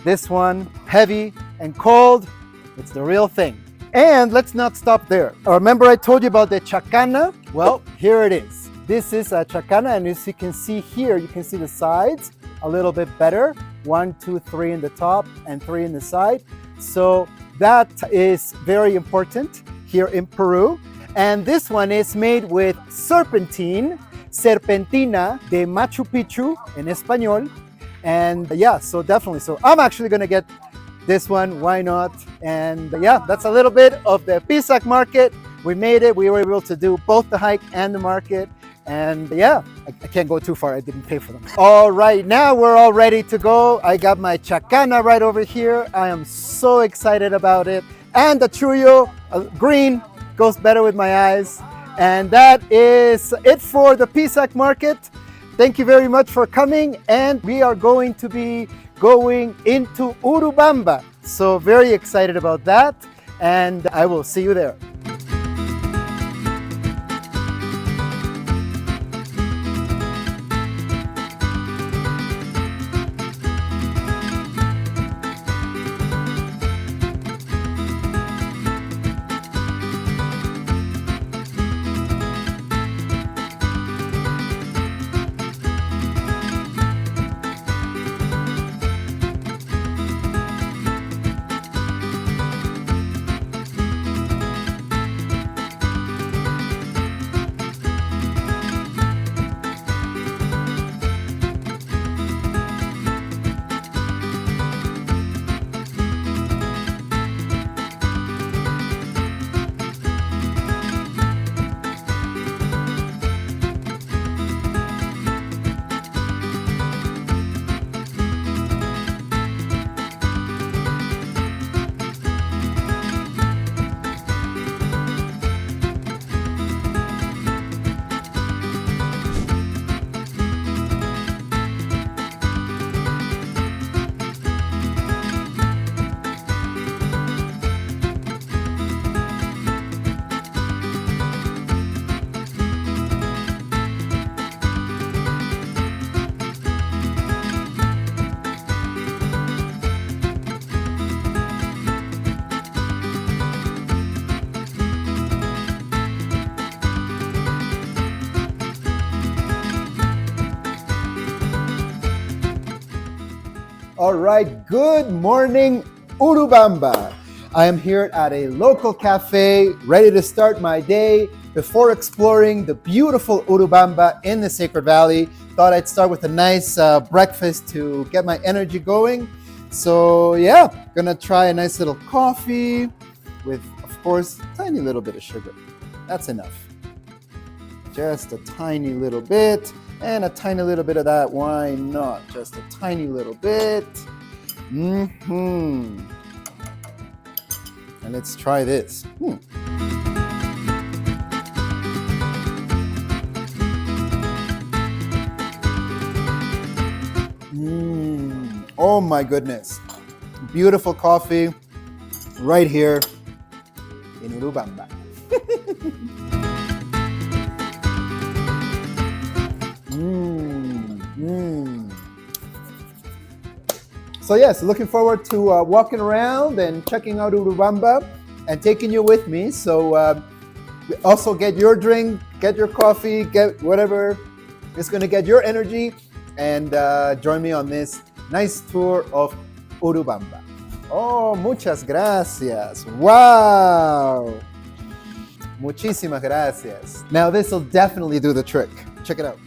this one, heavy and cold, it's the real thing. And let's not stop there. Remember I told you about the chacana? Well, here it is. This is a chacana, and as you can see here, you can see the sides a little bit better. 1, 2, 3 in the top and 3 in the side. So that is very important here in Peru. And this one is made with serpentina de Machu Picchu in Español. And yeah, so definitely. So I'm actually gonna get this one, why not? And yeah, that's a little bit of the Pisac market. We made it. We were able to do both the hike and the market. And yeah, I can't go too far. I didn't pay for them. All right, now we're all ready to go. I got my chacana right over here. I am so excited about it. And the chullo, green, goes better with my eyes. And that is it for the Pisac market. Thank you very much for coming. And we are going to be going into Urubamba. So very excited about that. And I will see you there. All right, good morning, Urubamba. I am here at a local cafe, ready to start my day. Before exploring the beautiful Urubamba in the Sacred Valley, thought I'd start with a nice breakfast to get my energy going. So yeah, gonna try a nice little coffee with, of course, a tiny little bit of sugar. That's enough. Just a tiny little bit. And a tiny little bit of that, why not? Just a tiny little bit. And let's try this. Oh my goodness. Beautiful coffee right here in Urubamba. So yes, looking forward to walking around and checking out Urubamba and taking you with me. So also get your drink, get your coffee, get whatever is going to get your energy, and join me on this nice tour of Urubamba. Oh, muchas gracias. Wow. Muchísimas gracias. Now this will definitely do the trick. Check it out.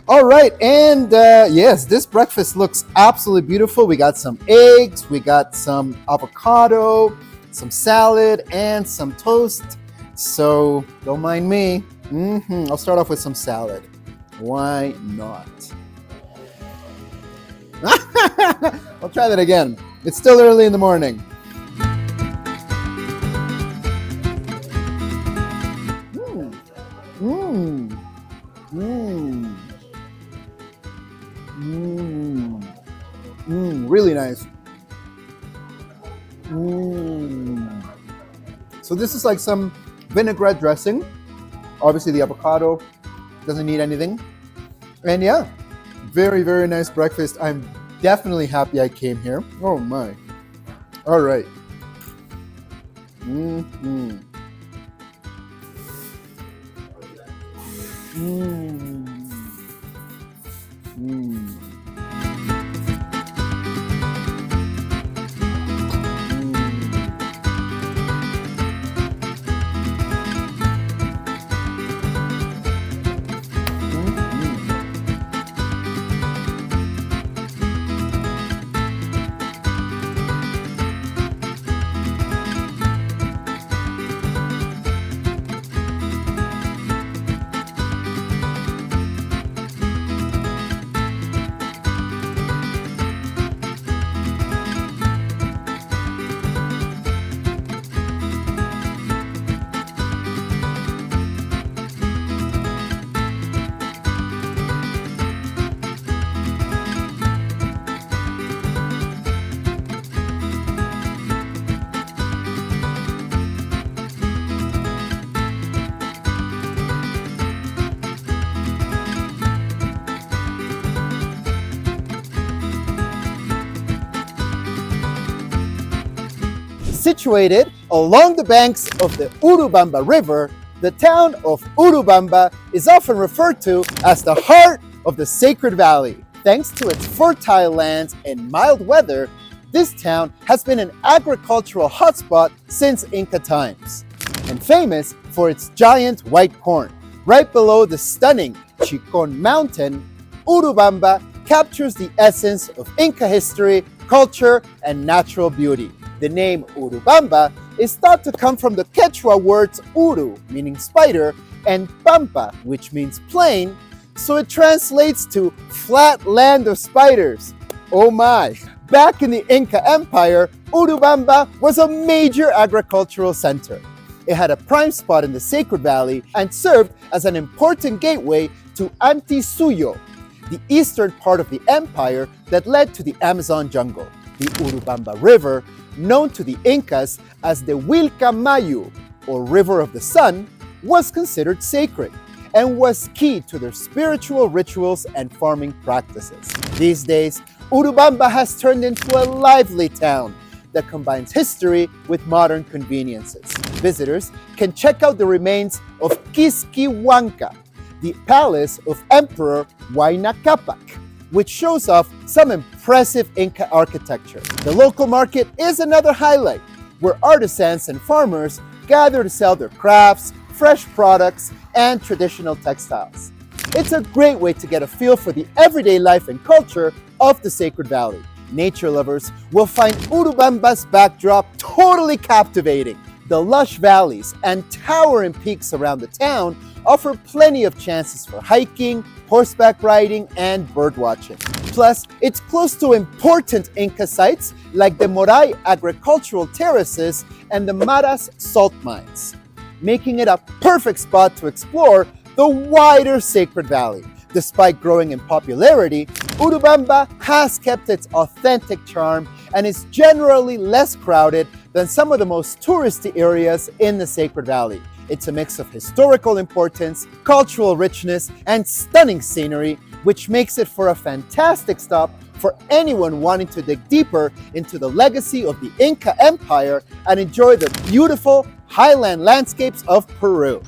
All right, and yes, this breakfast looks absolutely beautiful. We got some eggs, we got some avocado, some salad, and some toast. So don't mind me. I'll start off with some salad. Why not? I'll try that again. It's still early in the morning. Really nice. So this is like some vinaigrette dressing. Obviously the avocado doesn't need anything. And yeah, very, very nice breakfast. I'm definitely happy I came here. Oh my. All right. Situated along the banks of the Urubamba River, the town of Urubamba is often referred to as the heart of the Sacred Valley. Thanks to its fertile lands and mild weather, this town has been an agricultural hotspot since Inca times, and famous for its giant white corn. Right below the stunning Chicon Mountain, Urubamba captures the essence of Inca history, culture, and natural beauty. The name Urubamba is thought to come from the Quechua words uru, meaning spider, and pampa, which means plain, so it translates to flat land of spiders. Oh my! Back in the Inca Empire, Urubamba was a major agricultural center. It had a prime spot in the Sacred Valley and served as an important gateway to Antisuyo, the eastern part of the empire that led to the Amazon jungle. The Urubamba River, known to the Incas as the Vilcamayu, or River of the Sun, was considered sacred and was key to their spiritual rituals and farming practices. These days, Urubamba has turned into a lively town that combines history with modern conveniences. Visitors can check out the remains of Quisquihuanca, the palace of Emperor Huayna Capac, which shows off some impressive Inca architecture. The local market is another highlight, where artisans and farmers gather to sell their crafts, fresh products, and traditional textiles. It's a great way to get a feel for the everyday life and culture of the Sacred Valley. Nature lovers will find Urubamba's backdrop totally captivating. The lush valleys and towering peaks around the town offer plenty of chances for hiking, horseback riding, and birdwatching. Plus, it's close to important Inca sites like the Moray agricultural terraces and the Maras salt mines, making it a perfect spot to explore the wider Sacred Valley. Despite growing in popularity, Urubamba has kept its authentic charm and is generally less crowded than some of the most touristy areas in the Sacred Valley. It's a mix of historical importance, cultural richness, and stunning scenery, which makes it for a fantastic stop for anyone wanting to dig deeper into the legacy of the Inca Empire and enjoy the beautiful highland landscapes of Peru.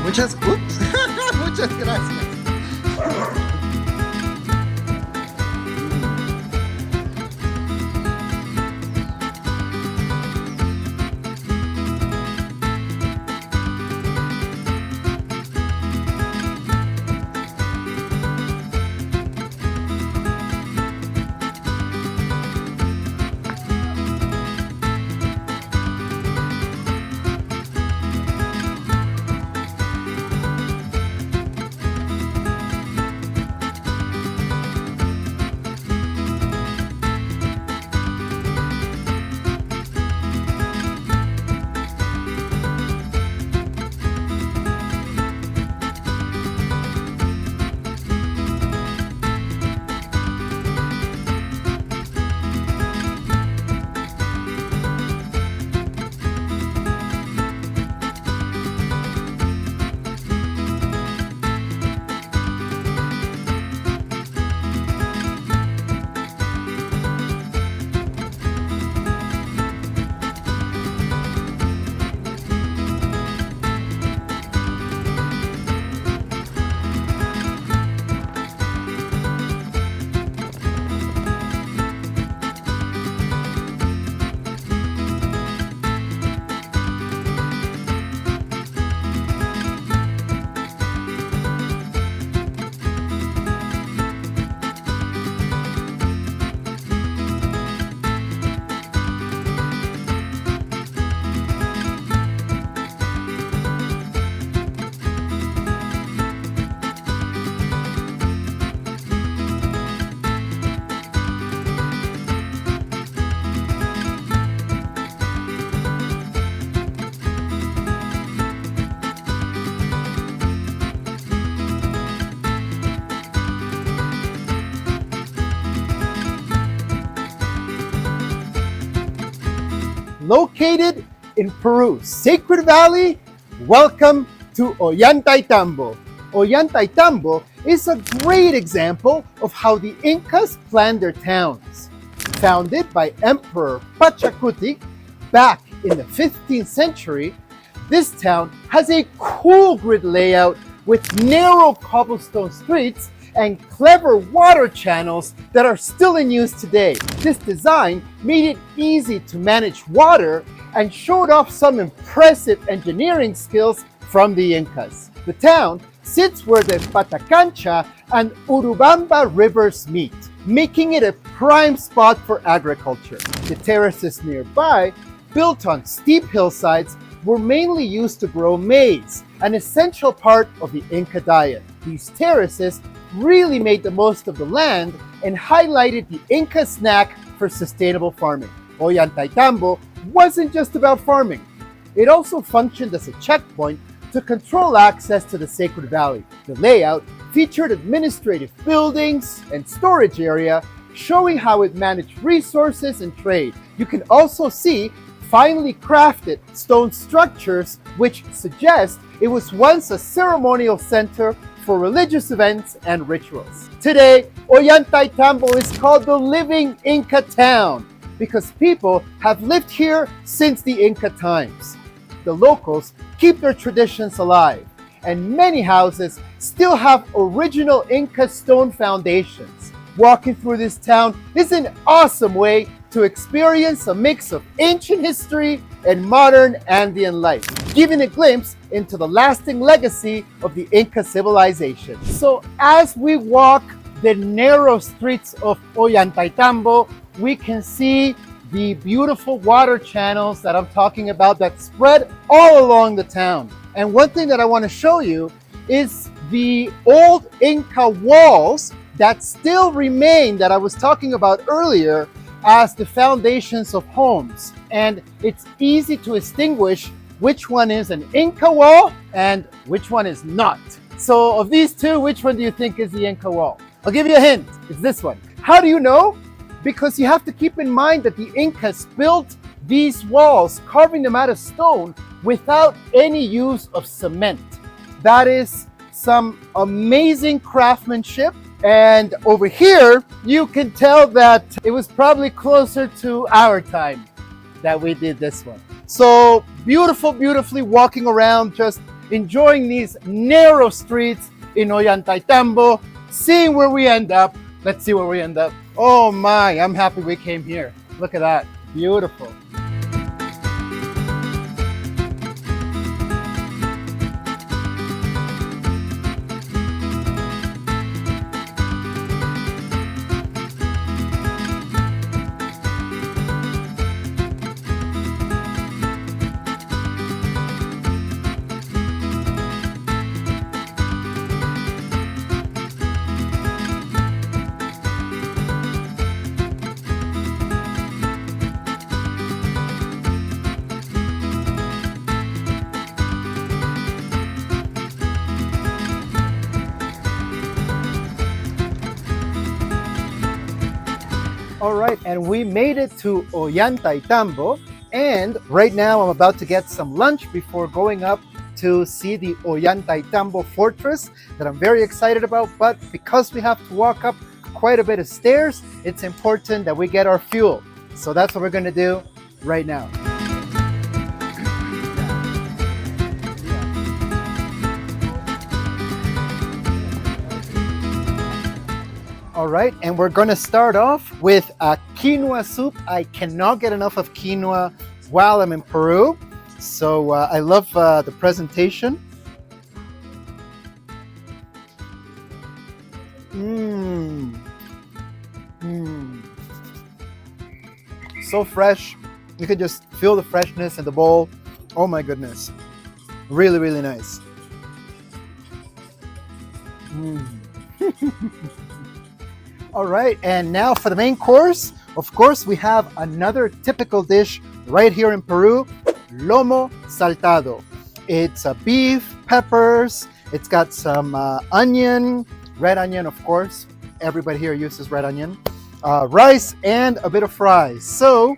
Muchas gracias. located in Peru's Sacred Valley. Welcome to Ollantaytambo. Ollantaytambo is a great example of how the Incas planned their towns. Founded by Emperor Pachacuti back in the 15th century, this town has a cool grid layout with narrow cobblestone streets and clever water channels that are still in use today. This design made it easy to manage water and showed off some impressive engineering skills from the Incas. The town sits where the Patacancha and Urubamba rivers meet, making it a prime spot for agriculture. The terraces nearby, built on steep hillsides, were mainly used to grow maize, an essential part of the Inca diet. These terraces really made the most of the land and highlighted the Inca snack for sustainable farming. Ollantaytambo wasn't just about farming. It also functioned as a checkpoint to control access to the Sacred Valley. The layout featured administrative buildings and storage area, showing how it managed resources and trade. You can also see finely crafted stone structures, which suggest it was once a ceremonial center for religious events and rituals. Today, Ollantaytambo is called the living Inca town because people have lived here since the Inca times. The locals keep their traditions alive, and many houses still have original Inca stone foundations. Walking through this town is an awesome way to experience a mix of ancient history and modern Andean life, giving a glimpse into the lasting legacy of the Inca civilization. So as we walk the narrow streets of Ollantaytambo, we can see the beautiful water channels that I'm talking about that spread all along the town. And one thing that I want to show you is the old Inca walls that still remain that I was talking about earlier as the foundations of homes. And it's easy to distinguish which one is an Inca wall and which one is not. So of these two, which one do you think is the Inca wall? I'll give you a hint, it's this one. How do you know? Because you have to keep in mind that the Incas built these walls, carving them out of stone without any use of cement. That is some amazing craftsmanship. And over here, you can tell that it was probably closer to our time that we did this one. So beautifully walking around, just enjoying these narrow streets in Ollantaytambo, seeing where we end up. Let's see where we end up. Oh my, I'm happy we came here. Look at that, beautiful. All right, and we made it to Ollantaytambo, and right now I'm about to get some lunch before going up to see the Ollantaytambo fortress that I'm very excited about. But because we have to walk up quite a bit of stairs, it's important that we get our fuel. So that's what we're gonna do right now. All right, and we're gonna start off with a quinoa soup. I cannot get enough of quinoa while I'm in Peru. So I love the presentation. So fresh. You could just feel the freshness in the bowl. Oh my goodness. Really nice. All right, and now for the main course. Of course, we have another typical dish right here in Peru, lomo saltado. It's beef, peppers, it's got some onion, red onion, of course. Everybody here uses red onion. Rice and a bit of fries. So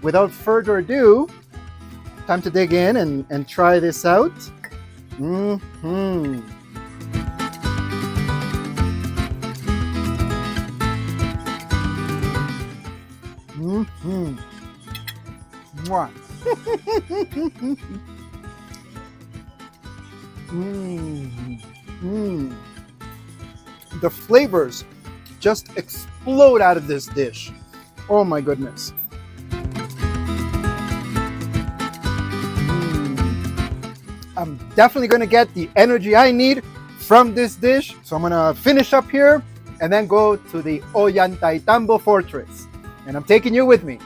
without further ado, time to dig in and try this out. Mm-hmm. Mm-hmm. Mwah. The flavors just explode out of this dish. Oh my goodness. I'm definitely going to get the energy I need from this dish. So I'm going to finish up here and then go to the Ollantaytambo Fortress. And I'm taking you with me.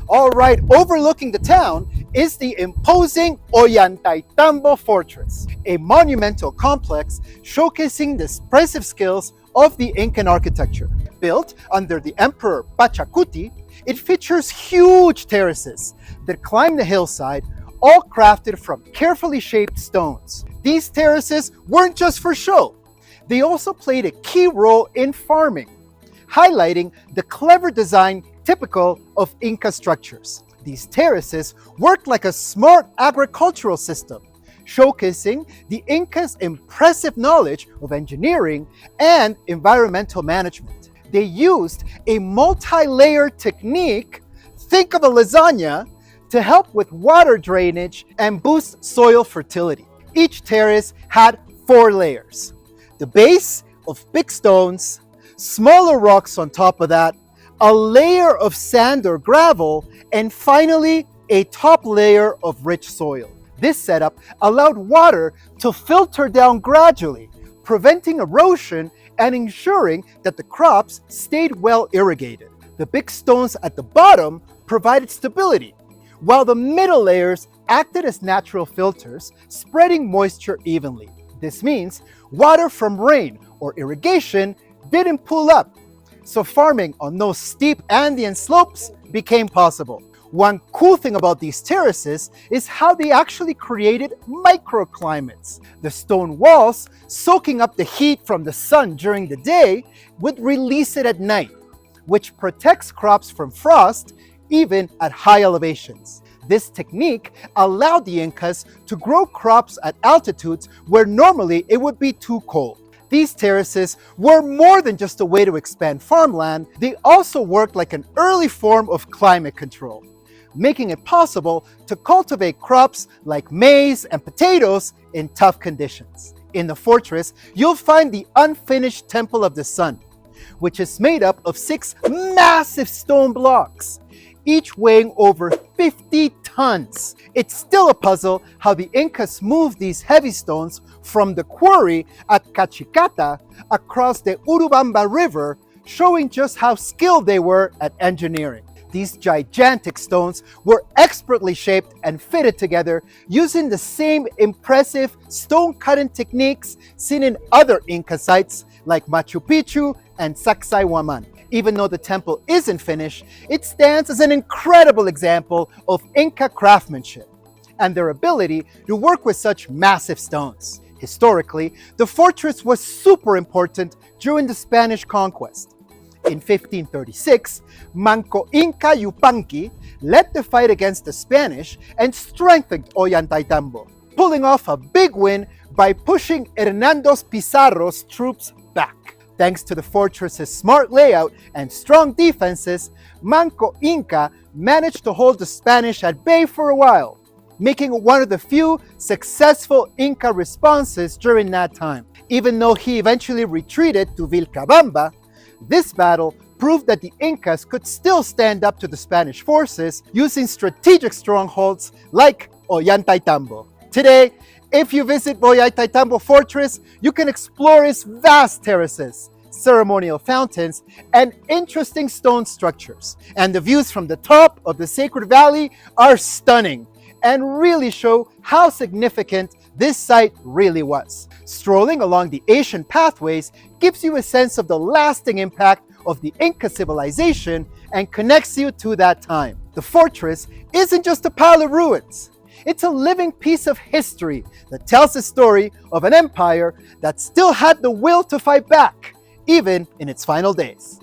All right, overlooking the town is the imposing Ollantaytambo Fortress, a monumental complex showcasing the expressive skills of the Incan architecture. Built under the Emperor Pachacuti, it features huge terraces that climb the hillside, all crafted from carefully shaped stones. These terraces weren't just for show. They also played a key role in farming, highlighting the clever design typical of Inca structures. These terraces worked like a smart agricultural system, showcasing the Incas' impressive knowledge of engineering and environmental management. They used a multi-layer technique, think of a lasagna, to help with water drainage and boost soil fertility. Each terrace had 4 layers: the base of big stones, smaller rocks on top of that, a layer of sand or gravel, and finally a top layer of rich soil. This setup allowed water to filter down gradually, preventing erosion and ensuring that the crops stayed well irrigated. The big stones at the bottom provided stability, while the middle layers acted as natural filters, spreading moisture evenly. This means water from rain or irrigation didn't pool up, so farming on those steep Andean slopes became possible. One cool thing about these terraces is how they actually created microclimates. The stone walls, soaking up the heat from the sun during the day, would release it at night, which protects crops from frost even at high elevations. This technique allowed the Incas to grow crops at altitudes where normally it would be too cold. These terraces were more than just a way to expand farmland. They also worked like an early form of climate control, making it possible to cultivate crops like maize and potatoes in tough conditions. In the fortress, you'll find the unfinished Temple of the Sun, which is made up of 6 massive stone blocks, each weighing over 50 tons. It's still a puzzle how the Incas moved these heavy stones from the quarry at Cachicata across the Urubamba River, showing just how skilled they were at engineering. These gigantic stones were expertly shaped and fitted together using the same impressive stone-cutting techniques seen in other Inca sites like Machu Picchu and Sacsaywaman. Even though the temple isn't finished, it stands as an incredible example of Inca craftsmanship and their ability to work with such massive stones. Historically, the fortress was super important during the Spanish conquest. In 1536, Manco Inca Yupanqui led the fight against the Spanish and strengthened Ollantaytambo, pulling off a big win by pushing Hernando Pizarro's troops back. Thanks to the fortress's smart layout and strong defenses, Manco Inca managed to hold the Spanish at bay for a while, making it one of the few successful Inca responses during that time. Even though he eventually retreated to Vilcabamba, this battle proved that the Incas could still stand up to the Spanish forces using strategic strongholds like Ollantaytambo. Today, if you visit Ollantaytambo Fortress, you can explore its vast terraces, ceremonial fountains, and interesting stone structures. And the views from the top of the Sacred Valley are stunning and really show how significant this site really was. Strolling along the ancient pathways gives you a sense of the lasting impact of the Inca civilization and connects you to that time. The fortress isn't just a pile of ruins. It's a living piece of history that tells the story of an empire that still had the will to fight back, even in its final days.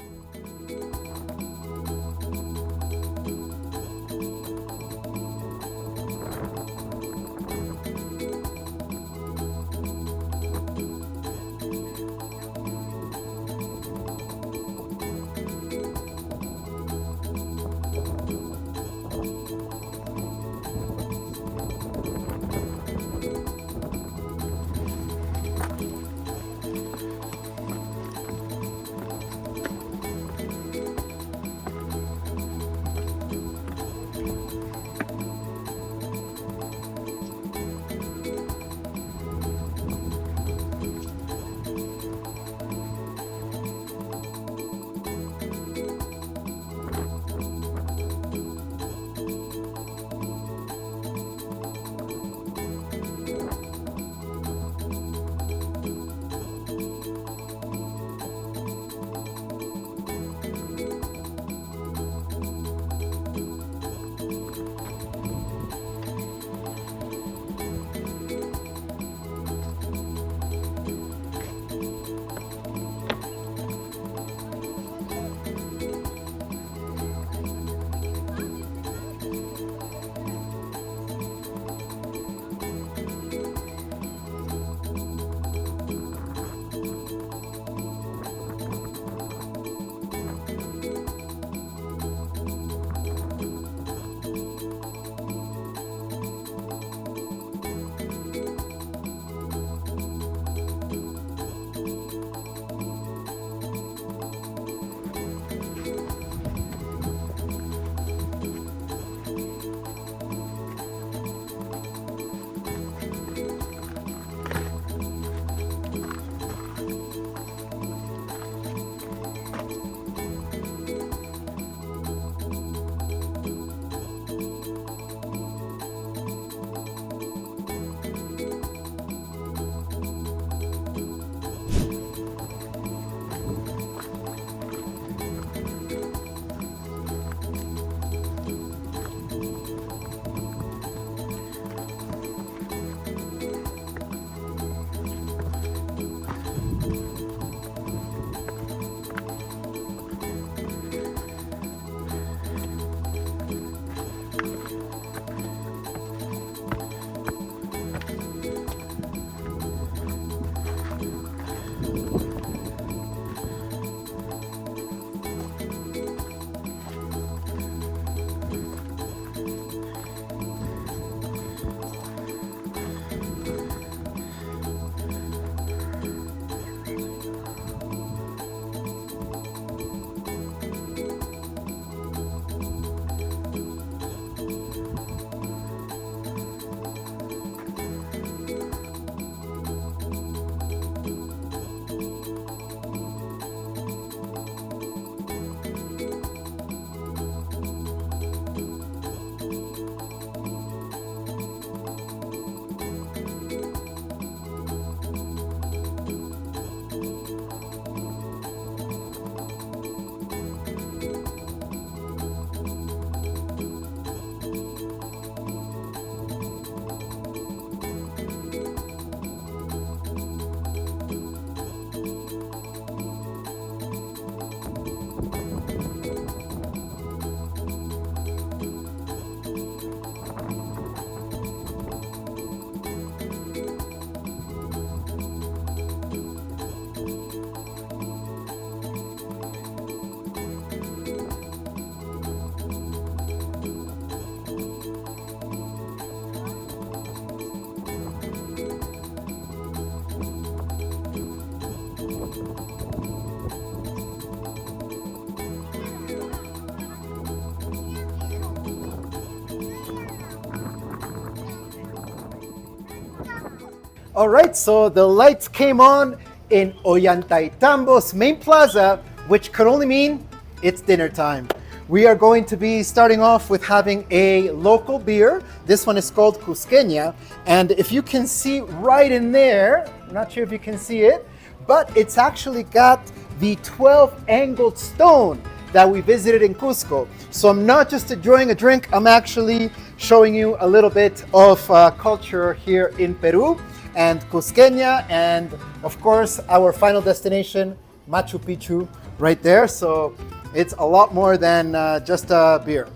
All right, so the lights came on in Ollantaytambo's main plaza, which could only mean it's dinner time. We are going to be starting off with having a local beer. This one is called Cusqueña, and if you can see right in there, I'm not sure if you can see it, but it's actually got the 12-angled stone that we visited in Cusco. So I'm not just enjoying a drink, I'm actually showing you a little bit of culture here in Peru and Cusqueña, and of course our final destination, Machu Picchu, right there. So it's a lot more than just a beer.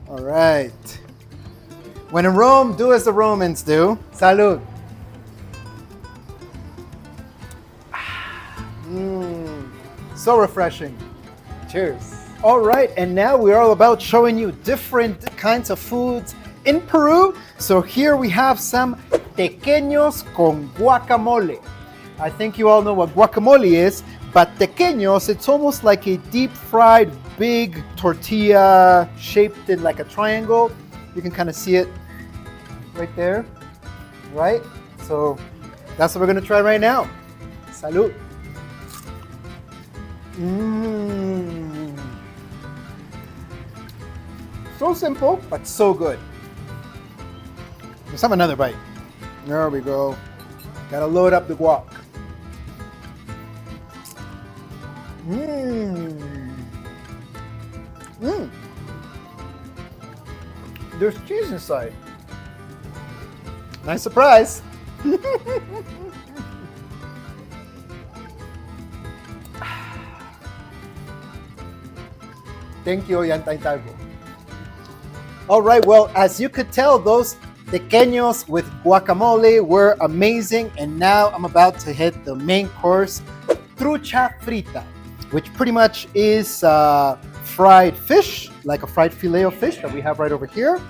All right. When in Rome, do as the Romans do. Salud. So refreshing. Cheers. All right, and now we're all about showing you different kinds of foods in Peru. So here we have some tequeños con guacamole. I think you all know what guacamole is, but tequeños, it's almost like a deep fried big tortilla shaped in like a triangle. You can kind of see it right there, right? So that's what we're gonna try right now. Salud. So simple, but so good. Let's have another bite. There we go. Gotta load up the guac. There's cheese inside. Nice surprise. Thank you, Ollantaytambo. All right, well, as you could tell, those tequeños with guacamole were amazing, and now I'm about to hit the main course, trucha frita, which pretty much is fried fish, like a fried filet of fish that we have right over here.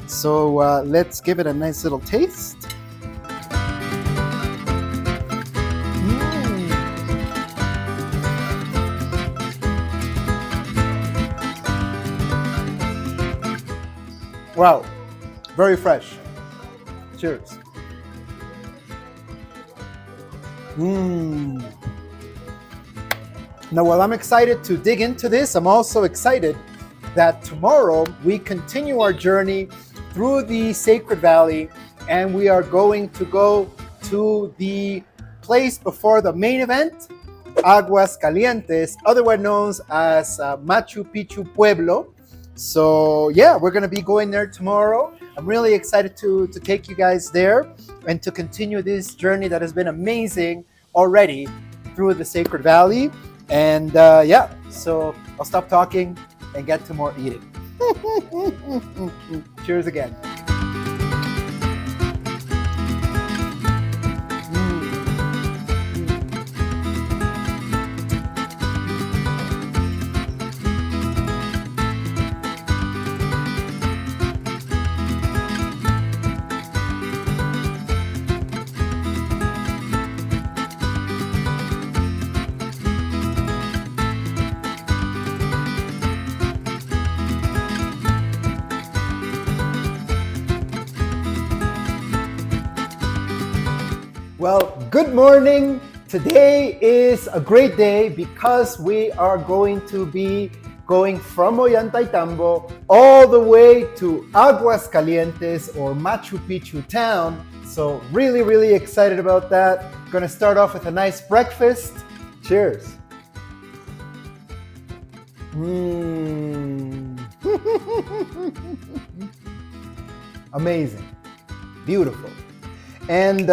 So let's give it a nice little taste. Wow, very fresh. Cheers. Now, while I'm excited to dig into this, I'm also excited that tomorrow we continue our journey through the Sacred Valley, and we are going to go to the place before the main event, Aguas Calientes, otherwise known as Machu Picchu Pueblo. So yeah, we're gonna be going there tomorrow. I'm really excited to take you guys there and to continue this journey that has been amazing already through the Sacred Valley. And yeah, so I'll stop talking and get to more eating. Cheers again. Well, good morning. Today is a great day because we are going to be going from Ollantaytambo all the way to Aguas Calientes or Machu Picchu town. So really, really excited about that. Gonna start off with a nice breakfast. Cheers. Amazing, beautiful. And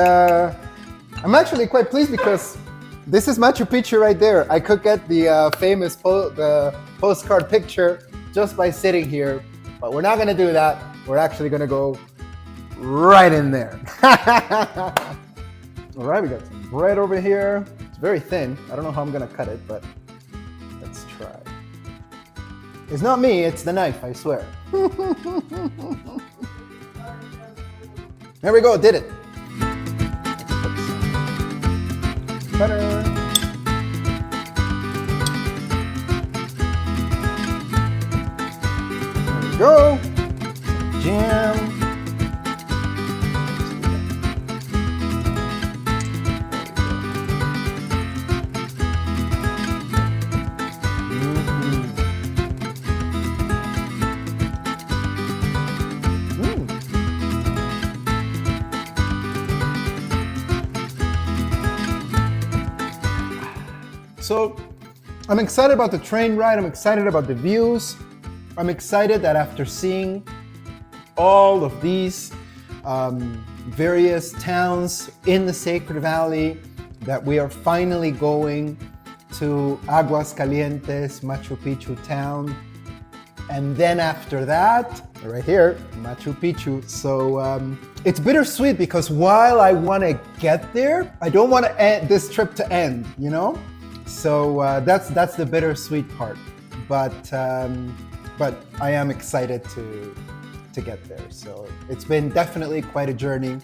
I'm actually quite pleased because this is Machu Picchu right there. I could get the famous the postcard picture just by sitting here, but we're not gonna do that. We're actually gonna go right in there. All right, we got some bread over here. It's very thin. I don't know how I'm gonna cut it, but let's try. It's not me, it's the knife, I swear. There we go, did it. Butter. There we go. Jam. So I'm excited about the train ride. I'm excited about the views. I'm excited that after seeing all of these various towns in the Sacred Valley, that we are finally going to Aguas, Calientes, Machu Picchu town. And then after that, right here, Machu Picchu. So it's bittersweet because while I want to get there, I don't want this trip to end, you know? So that's the bittersweet part. But I am excited to get there. So it's been definitely quite a journey.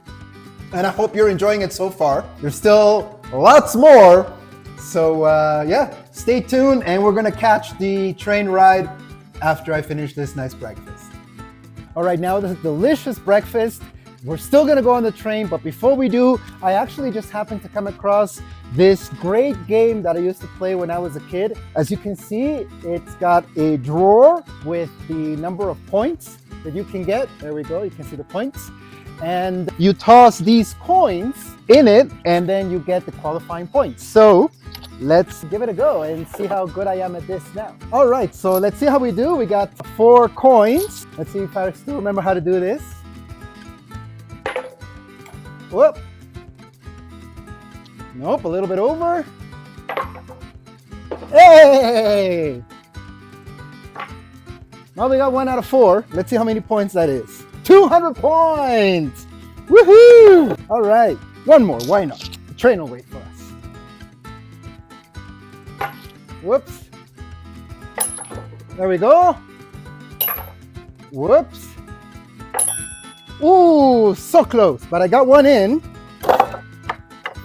And I hope you're enjoying it so far. There's still lots more. So yeah, stay tuned and we're gonna catch the train ride after I finish this nice breakfast. All right, now this is delicious breakfast. We're still gonna go on the train, but before we do, I actually just happened to come across this great game that I used to play when I was a kid. As you can see, it's got a drawer with the number of points that you can get. There we go, you can see the points. And you toss these coins in it, and then you get the qualifying points. So let's give it a go and see how good I am at this now. All right, so let's see how we do. We got 4 coins. Let's see if I still remember how to do this. Whoop. Nope, a little bit over. Hey! Well, we got 1 out of 4. Let's see how many points that is. 200 points! Woohoo! All right, one more, why not? The train will wait for us. Whoops. There we go. Whoops. Ooh, so close, but I got 1 in.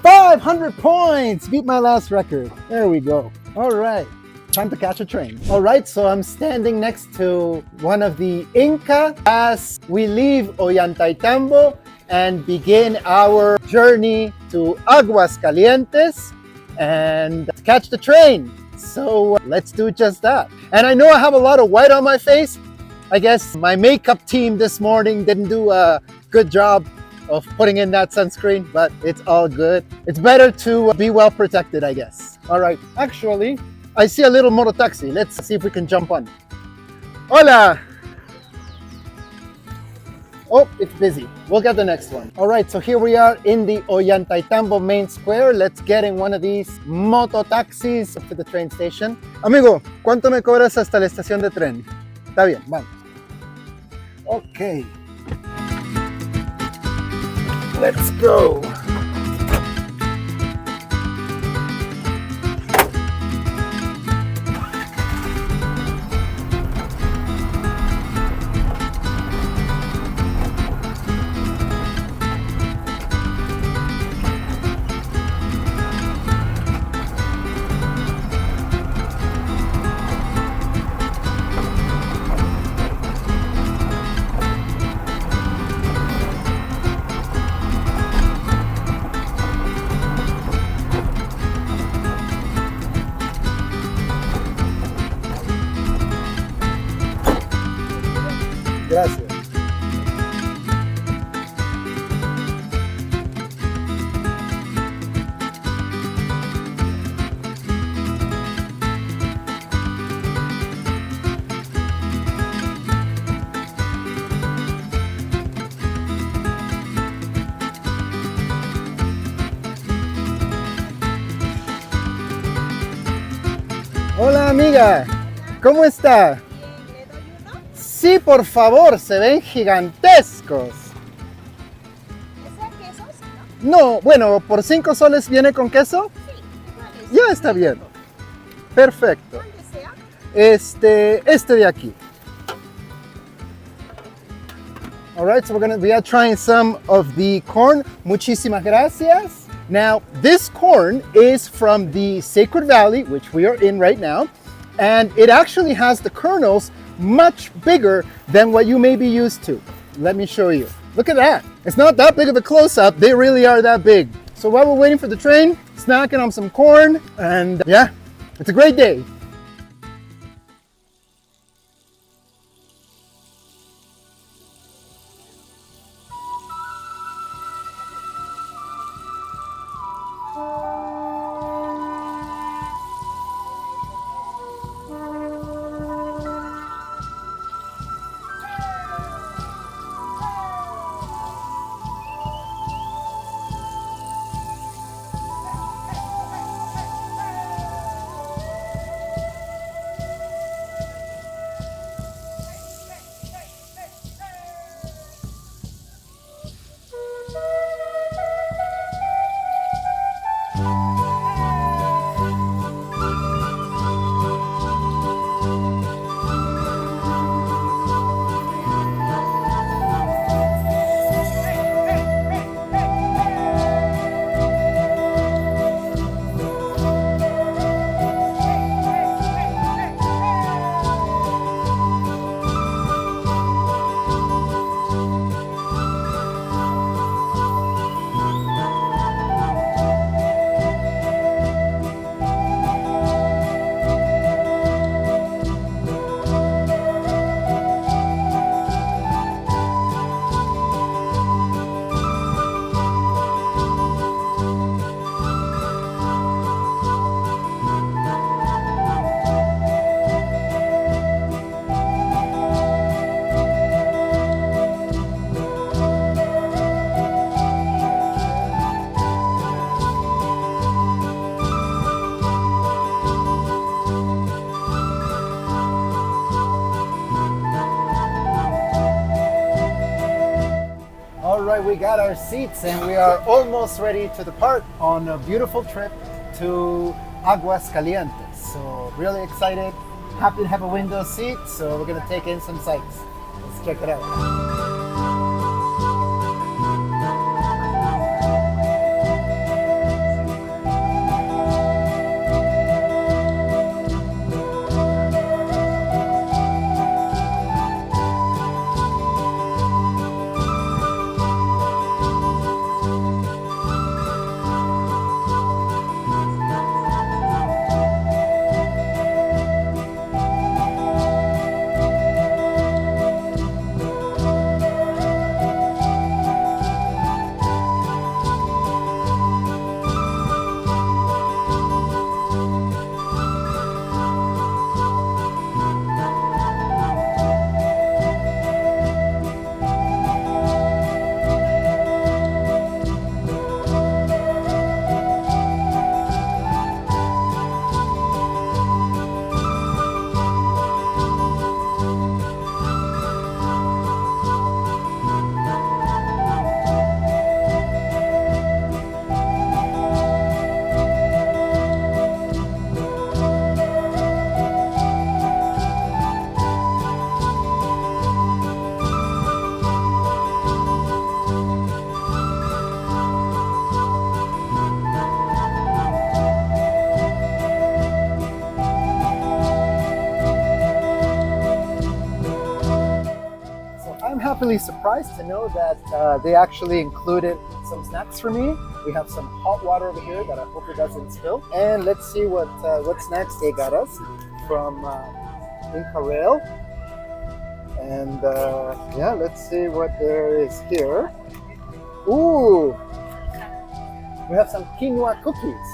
500 points! Beat my last record. There we go. All right. Time to catch a train. All right, so I'm standing next to one of the Inca as we leave Ollantaytambo and begin our journey to Aguas Calientes and catch the train. So let's do just that. And I know I have a lot of white on my face. I guess my makeup team this morning didn't do a good job of putting in that sunscreen, but it's all good. It's better to be well protected, I guess. All right, actually, I see a little moto taxi. Let's see if we can jump on. Hola! Oh, it's busy. We'll get the next one. All right, so here we are in the Ollantaytambo main square. Let's get in one of these moto taxis to the train station. Amigo, ¿cuánto me cobras hasta la estación de tren? Está bien, vamos. Okay. Let's go. Gracias. Hola amiga, ¿cómo está? ¿Le doy uno? Sí, por favor, se ven gigantescos. ¿Ese queso? Sí, ¿no? No, bueno, por 5 soles viene con queso. Sí, igual es. Ya está bien. Perfecto. ¿Cuál desea? Este de aquí. All right, so we are trying some of the corn. Muchísimas gracias. Now, this corn is from the Sacred Valley, which we are in right now, and it actually has the kernels much bigger than what you may be used to. Let me show you. Look at that. It's not that big of a close-up. They really are that big. So while we're waiting for the train, snacking on some corn, and yeah, it's a great day. we got our seats and we are almost ready to depart on a beautiful trip to Aguas Calientes. So really excited, happy to have a window seat. So we're gonna take in some sights. Let's check it out. Happily surprised to know that they actually included some snacks for me. We have some hot water over here that I hope it doesn't spill. And let's see what snacks they got us from Inca Rail. And yeah, let's see what there is here. Ooh, we have some quinoa cookies.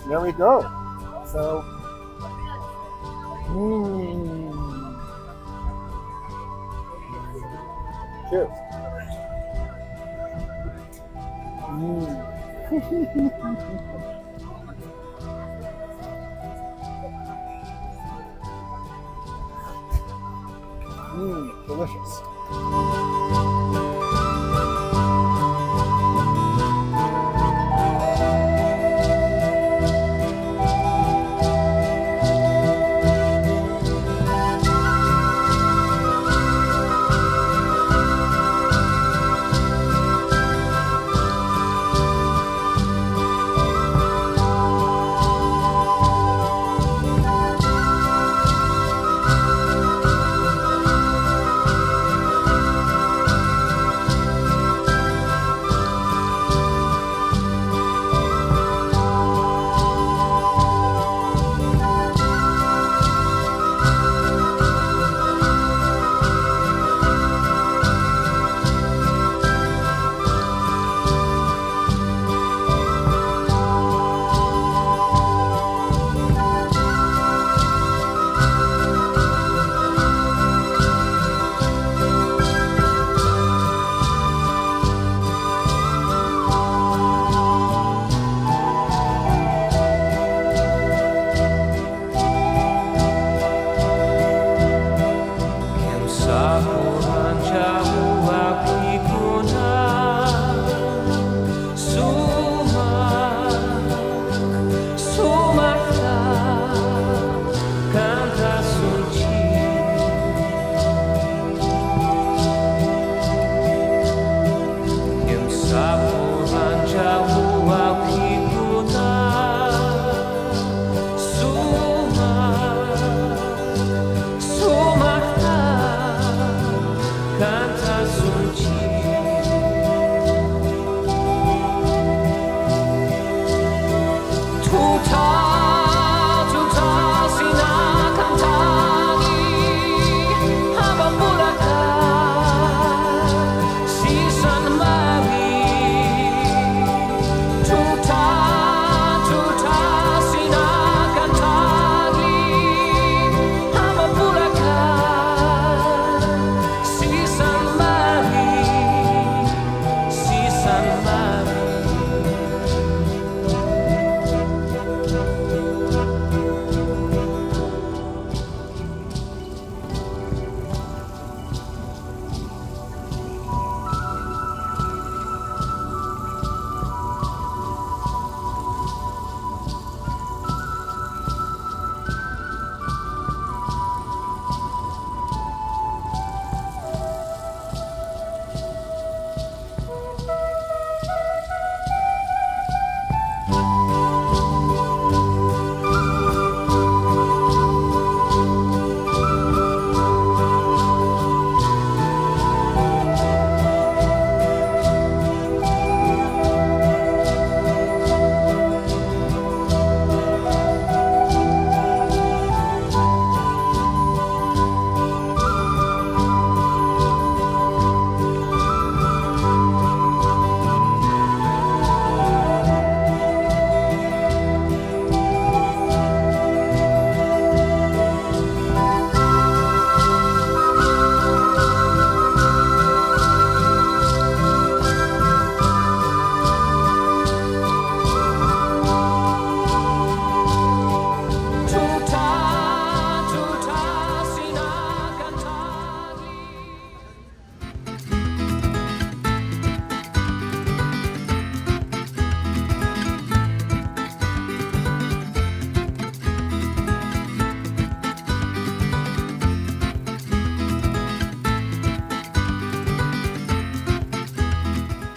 There we go. So, cheers. Delicious.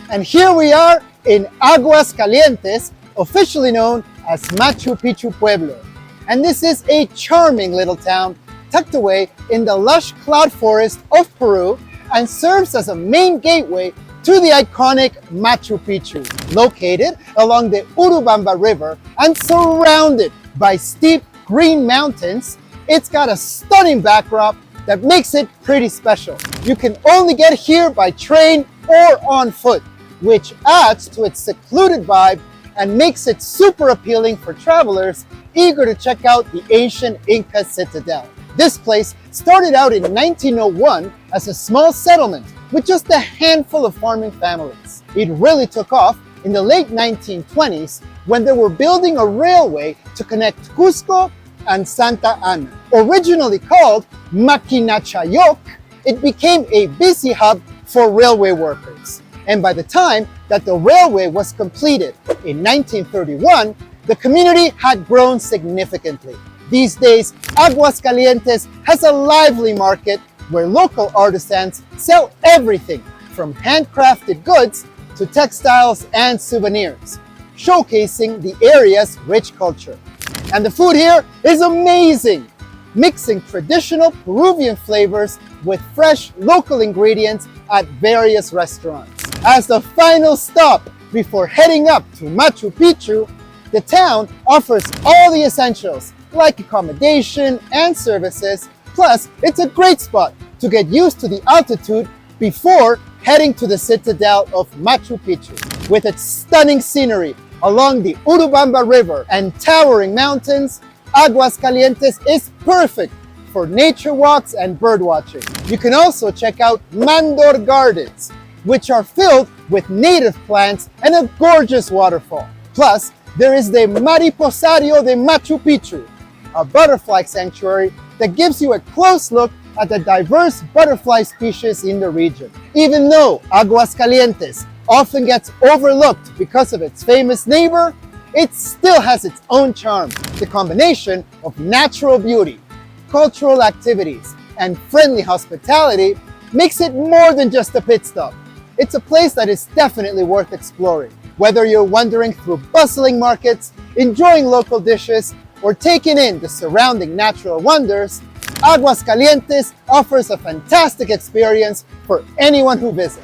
And here we are in Aguas Calientes, officially known as Machu Picchu Pueblo. And this is a charming little town tucked away in the lush cloud forest of Peru and serves as a main gateway to the iconic Machu Picchu, located along the Urubamba River and surrounded by steep green mountains. It's got a stunning backdrop that makes it pretty special. You can only get here by train or on foot, which adds to its secluded vibe and makes it super appealing for travelers eager to check out the ancient Inca citadel. This place started out in 1901 as a small settlement with just a handful of farming families. It really took off in the late 1920s when they were building a railway to connect Cusco and Santa Ana. Originally called Maquinachayok, it became a busy hub for railway workers. And by the time that the railway was completed in 1931, the community had grown significantly. These days, Aguas Calientes has a lively market where local artisans sell everything from handcrafted goods to textiles and souvenirs, showcasing the area's rich culture. And the food here is amazing, mixing traditional Peruvian flavors with fresh local ingredients at various restaurants. As the final stop before heading up to Machu Picchu, the town offers all the essentials like accommodation and services. Plus, it's a great spot to get used to the altitude before heading to the citadel of Machu Picchu. With its stunning scenery along the Urubamba River and towering mountains, Aguas Calientes is perfect for nature walks and bird watching. You can also check out Mandor Gardens, which are filled with native plants and a gorgeous waterfall. Plus, there is the Mariposario de Machu Picchu, a butterfly sanctuary that gives you a close look at the diverse butterfly species in the region. Even though Aguas Calientes often gets overlooked because of its famous neighbor, it still has its own charm. The combination of natural beauty, cultural activities, and friendly hospitality makes it more than just a pit stop. It's a place that is definitely worth exploring. Whether you're wandering through bustling markets, enjoying local dishes, or taking in the surrounding natural wonders, Aguas Calientes offers a fantastic experience for anyone who visits.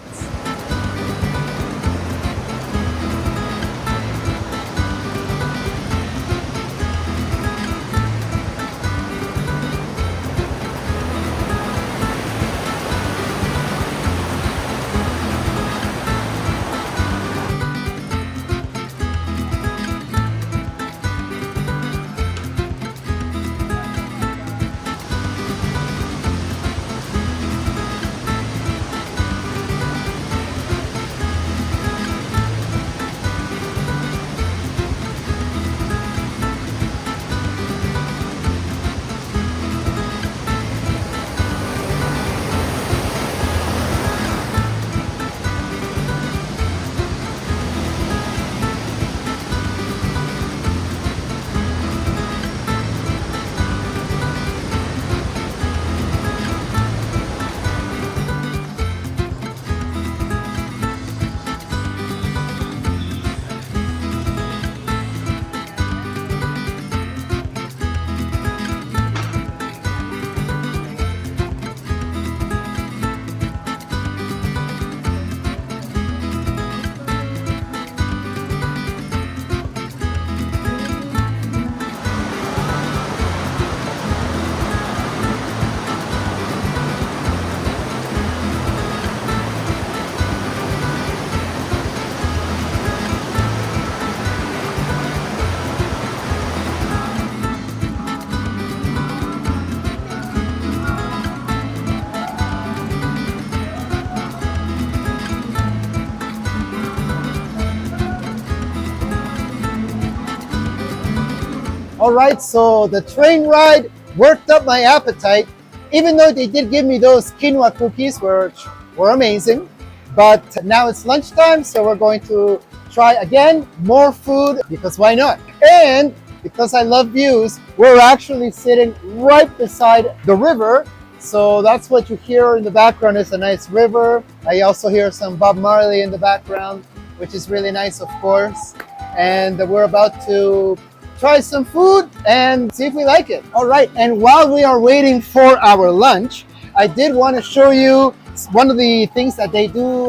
All right, so the train ride worked up my appetite, even though they did give me those quinoa cookies, which were amazing. But now it's lunchtime, so we're going to try again more food, because why not? And because I love views, we're actually sitting right beside the river, So that's what you hear in the background is a nice river. I also hear some Bob Marley in the background, which is really nice, of course. And we're about to try some food and see if we like it. All right, and while we are waiting for our lunch, I did want to show you one of the things that they do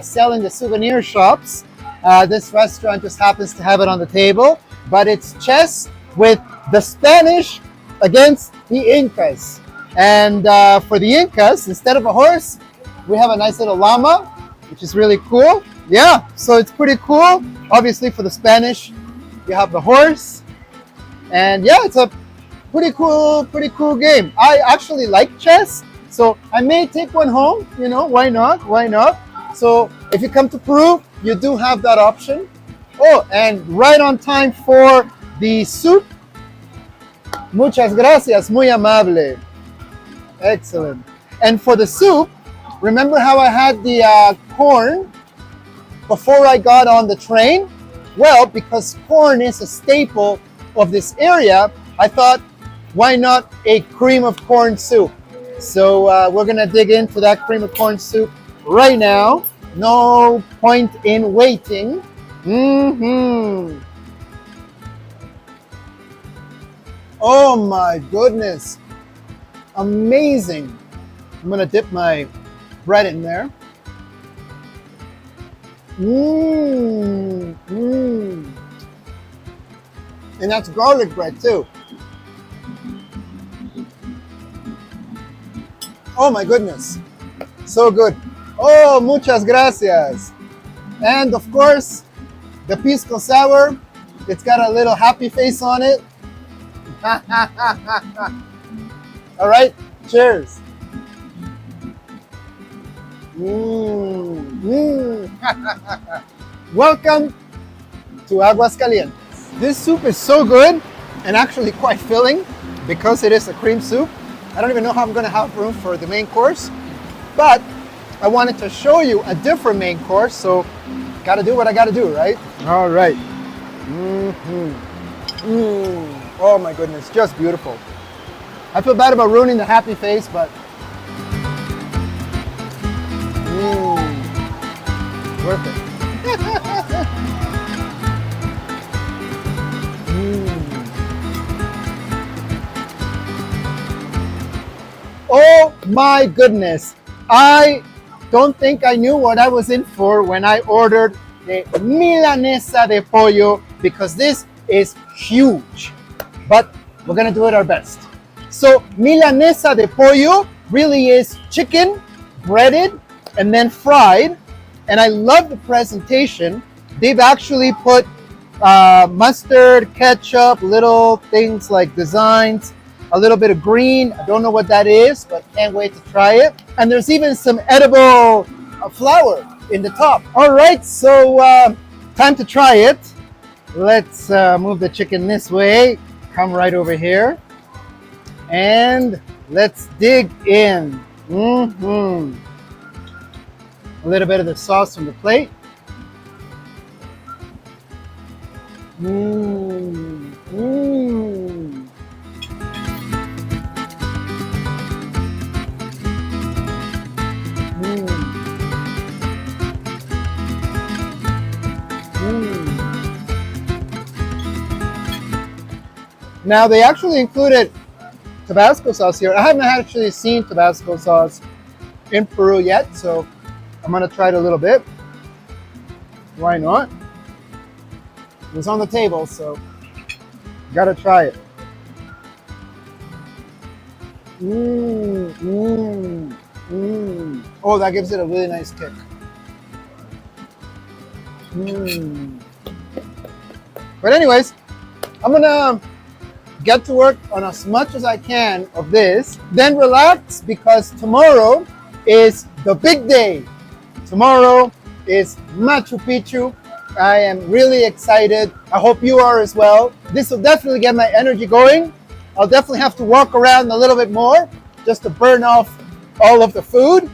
sell in the souvenir shops. This restaurant just happens to have it on the table, but it's chess with the Spanish against the Incas. And for the Incas, instead of a horse, we have a nice little llama, which is really cool. Yeah, so it's pretty cool. Obviously for the Spanish, you have the horse. And yeah, it's a pretty cool game. I actually like chess, so I may take one home, you know, why not? Why not? So if you come to Peru, you do have that option. Oh, and right on time for the soup. Muchas gracias, muy amable. Excellent. And for the soup, remember how I had the corn before I got on the train? Well, because corn is a staple of this area, I thought, why not a cream of corn soup? So we're gonna dig into that cream of corn soup right now. No point in waiting. Oh my goodness. Amazing. I'm gonna dip my bread in there. And that's garlic bread too. Oh my goodness. So good. Oh, muchas gracias. And of course, the pisco sour. It's got a little happy face on it. All right, cheers. Welcome to Aguas Calientes. This soup is so good and actually quite filling because it is a cream soup. I don't even know how I'm gonna have room for the main course, but I wanted to show you a different main course, so gotta do what I gotta do, right? All right. Oh my goodness, just beautiful. I feel bad about ruining the happy face, but worth it. Oh my goodness. I don't think I knew what I was in for when I ordered the milanesa de pollo, because this is huge, but we're gonna do it our best. So milanesa de pollo really is chicken breaded and then fried, and I love the presentation. They've actually put mustard, ketchup, little things like designs, a little bit of green. I don't know what that is, but can't wait to try it. And there's even some edible flour in the top. All right, so time to try it. Let's move the chicken this way. Come right over here. And let's dig in. A little bit of the sauce from the plate. Now they actually included Tabasco sauce here. I haven't actually seen Tabasco sauce in Peru yet, so I'm gonna try it a little bit. Why not? It's on the table, so gotta try it. Oh, that gives it a really nice kick. But anyways, I'm gonna get to work on as much as I can of this, then relax, because tomorrow is the big day. Tomorrow is Machu Picchu. I am really excited. I hope you are as well. This will definitely get my energy going. I'll definitely have to walk around a little bit more just to burn off all of the food,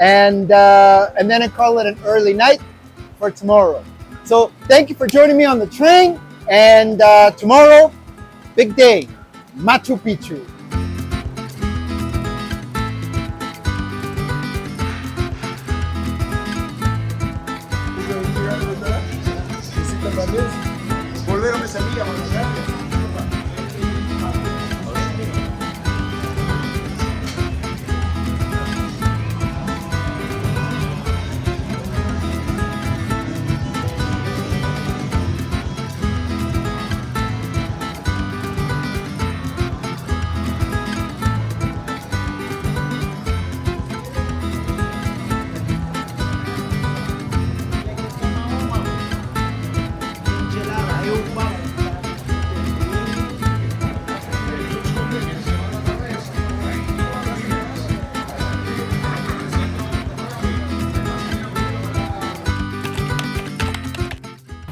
and then I call it an early night for tomorrow. So thank you for joining me on the train, and tomorrow, big day, Machu Picchu.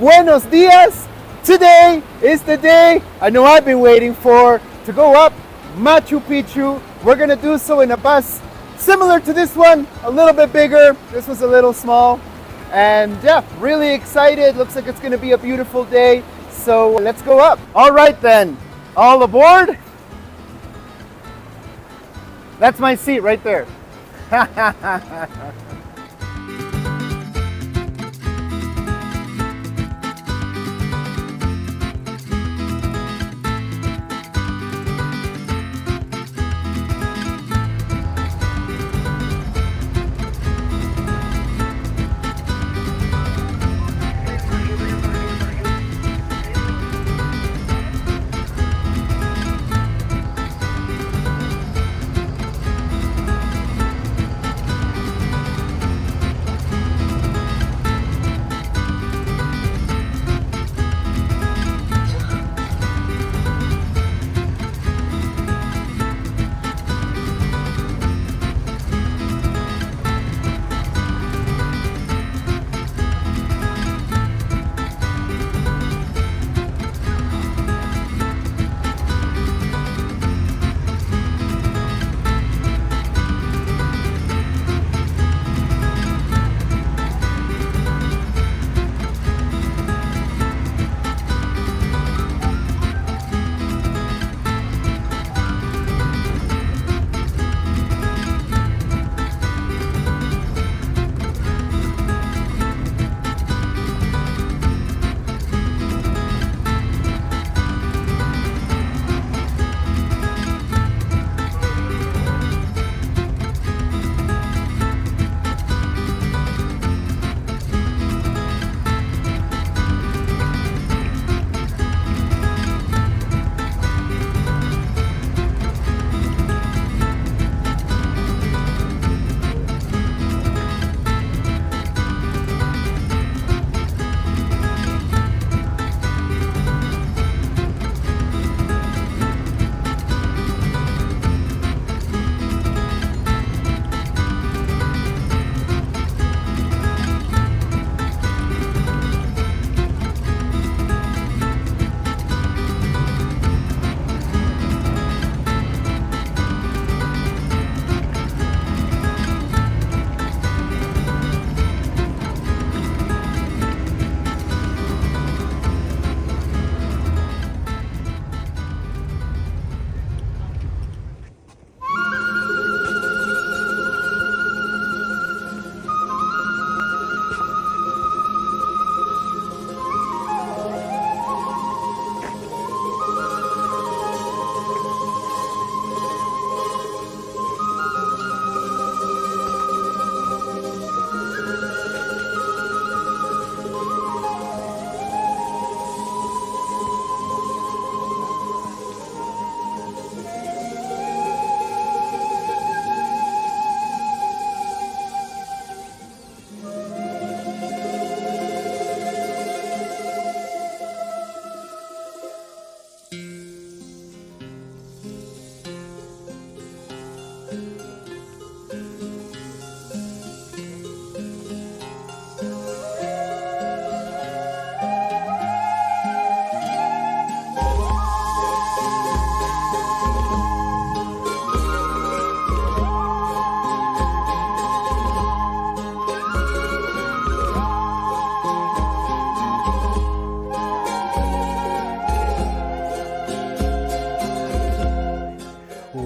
Buenos dias! Today is the day I know I've been waiting for to go up Machu Picchu. We're gonna do so in a bus similar to this one, a little bit bigger. This was a little small. And yeah, really excited. Looks like it's gonna be a beautiful day. So let's go up. All right then, all aboard. That's my seat right there.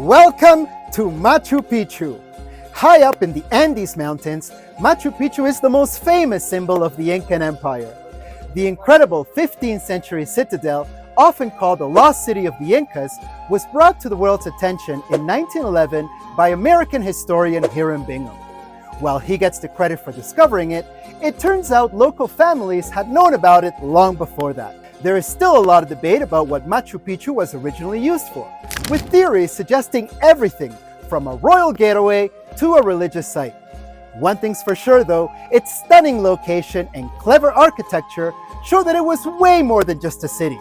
Welcome to Machu Picchu. High up in the Andes Mountains, Machu Picchu is the most famous symbol of the Incan Empire. The incredible 15th century citadel, often called the lost city of the Incas, was brought to the world's attention in 1911 by American historian Hiram Bingham. While he gets the credit for discovering it, it turns out local families had known about it long before that. There is still a lot of debate about what Machu Picchu was originally used for, with theories suggesting everything from a royal getaway to a religious site. One thing's for sure though, its stunning location and clever architecture show that it was way more than just a city.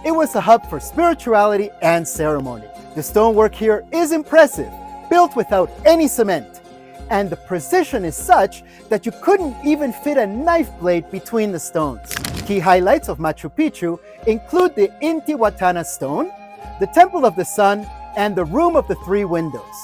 It was a hub for spirituality and ceremony. The stonework here is impressive, built without any cement. and the precision is such that you couldn't even fit a knife blade between the stones. Key highlights of Machu Picchu include the Intihuatana stone, the Temple of the Sun, and the Room of the Three Windows,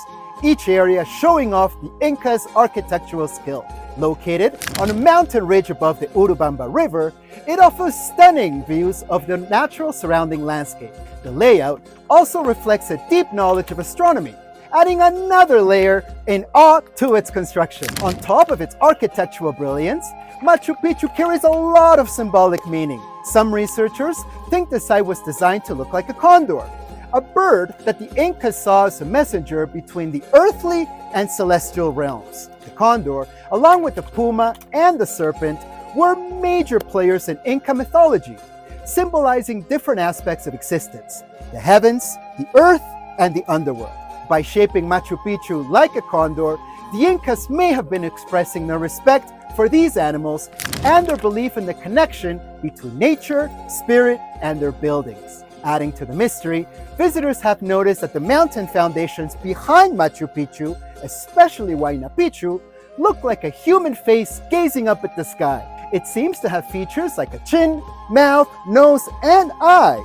each area showing off the Incas' architectural skill. Located on a mountain ridge above the Urubamba River, it offers stunning views of the natural surrounding landscape. The layout also reflects a deep knowledge of astronomy, adding another layer in awe to its construction. On top of its architectural brilliance, Machu Picchu carries a lot of symbolic meaning. Some researchers think the site was designed to look like a condor, a bird that the Incas saw as a messenger between the earthly and celestial realms. The condor, along with the puma and the serpent, were major players in Inca mythology, symbolizing different aspects of existence: the heavens, the earth, and the underworld. By shaping Machu Picchu like a condor, the Incas may have been expressing their respect for these animals and their belief in the connection between nature, spirit, and their buildings. Adding to the mystery, visitors have noticed that the mountain foundations behind Machu Picchu, especially Huayna Picchu, look like a human face gazing up at the sky. It seems to have features like a chin, mouth, nose, and eye,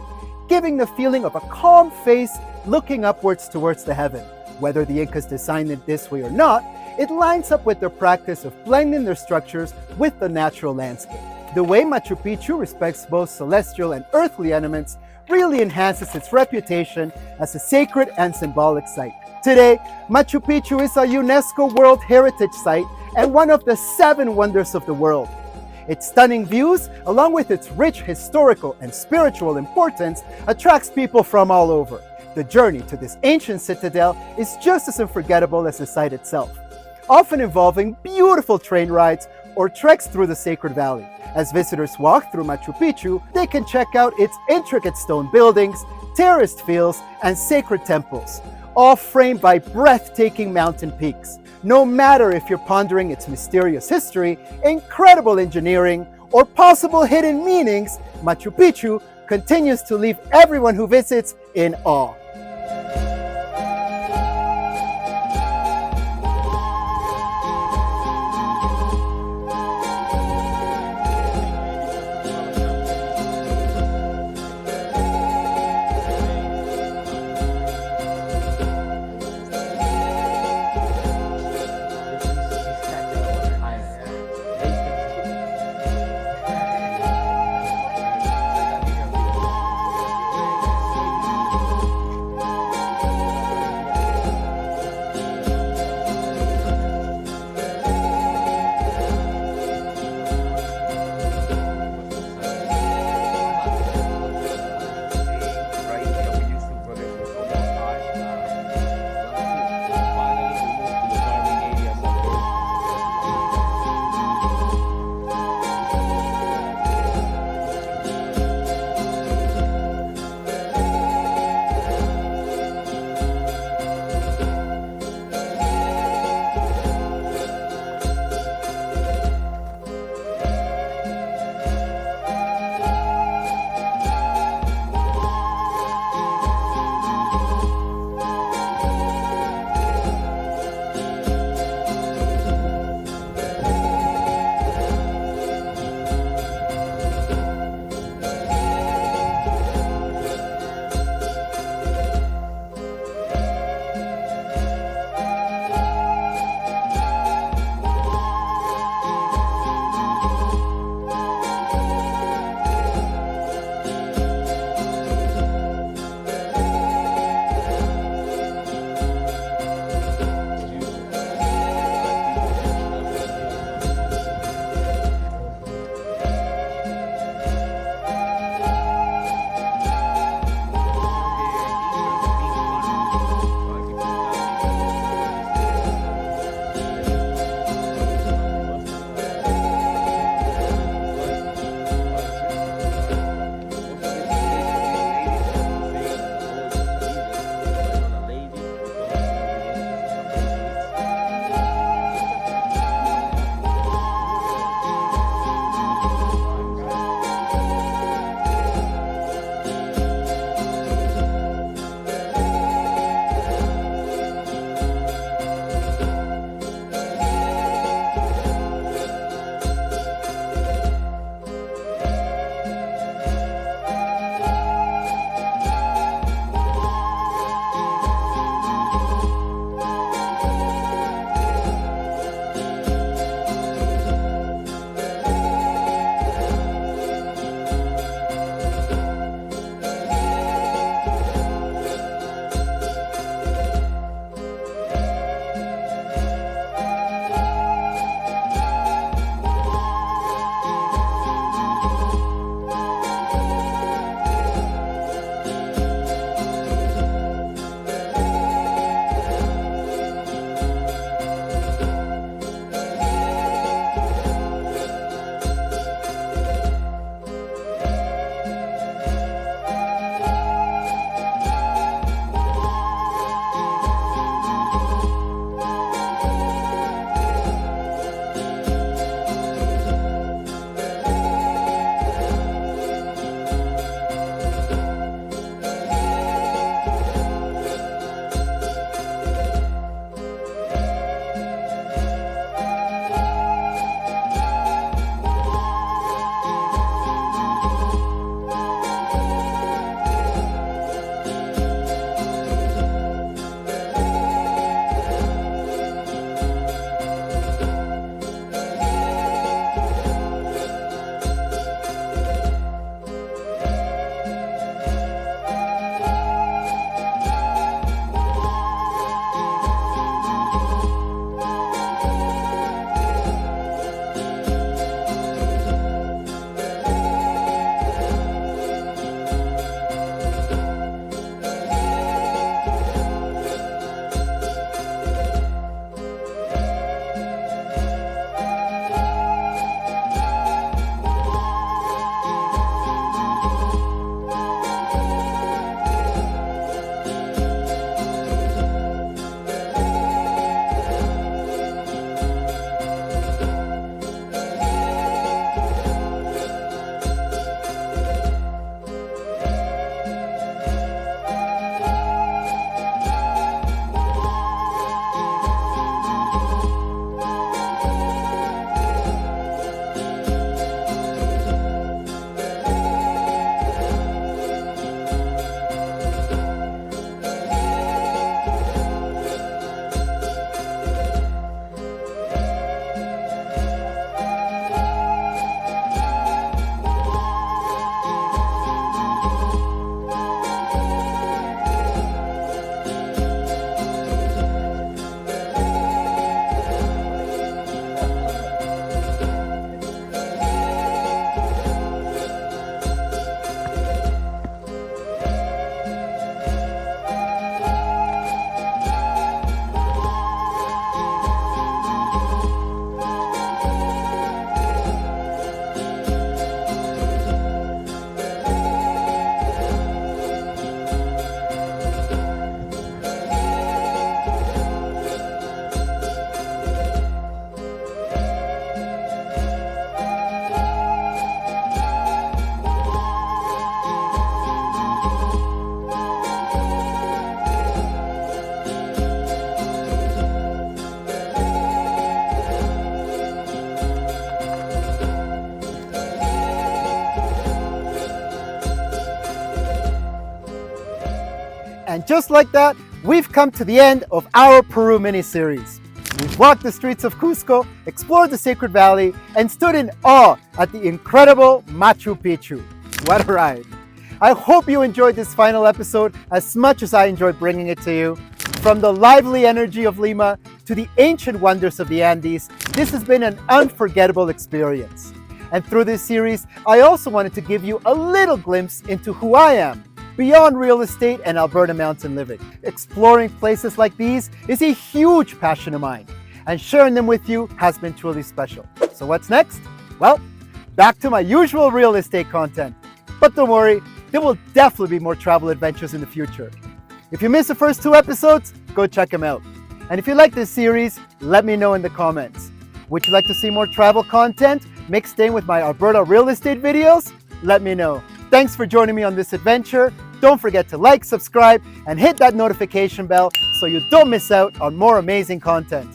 giving the feeling of a calm face looking upwards towards the heaven. Whether the Incas designed it this way or not, it lines up with their practice of blending their structures with the natural landscape. The way Machu Picchu respects both celestial and earthly elements really enhances its reputation as a sacred and symbolic site. Today, Machu Picchu is a UNESCO World Heritage Site and one of the 7 wonders of the world. Its stunning views, along with its rich historical and spiritual importance, attracts people from all over. The journey to this ancient citadel is just as unforgettable as the site itself, often involving beautiful train rides or treks through the sacred valley. As visitors walk through Machu Picchu, they can check out its intricate stone buildings, terraced fields, and sacred temples, all framed by breathtaking mountain peaks. No matter if you're pondering its mysterious history, incredible engineering, or possible hidden meanings, Machu Picchu continues to leave everyone who visits in awe. just like that, we've come to the end of our Peru mini-series. We've walked the streets of Cusco, explored the Sacred Valley, and stood in awe at the incredible Machu Picchu. What a ride! I hope you enjoyed this final episode as much as I enjoyed bringing it to you. From the lively energy of Lima to the ancient wonders of the Andes, this has been an unforgettable experience. And through this series, I also wanted to give you a little glimpse into who I am, beyond real estate and Alberta mountain living. Exploring places like these is a huge passion of mine, and sharing them with you has been truly special. So what's next? Well, back to my usual real estate content. But don't worry, there will definitely be more travel adventures in the future. If you missed the first 2 episodes, go check them out. And if you like this series, let me know in the comments. Would you like to see more travel content mixed in with my Alberta real estate videos? Let me know. Thanks for joining me on this adventure. Don't forget to like, subscribe, and hit that notification bell so you don't miss out on more amazing content.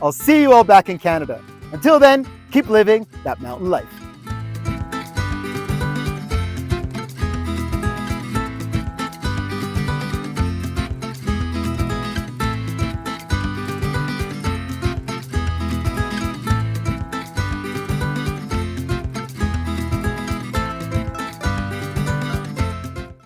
I'll see you all back in Canada. Until then, keep living that mountain life.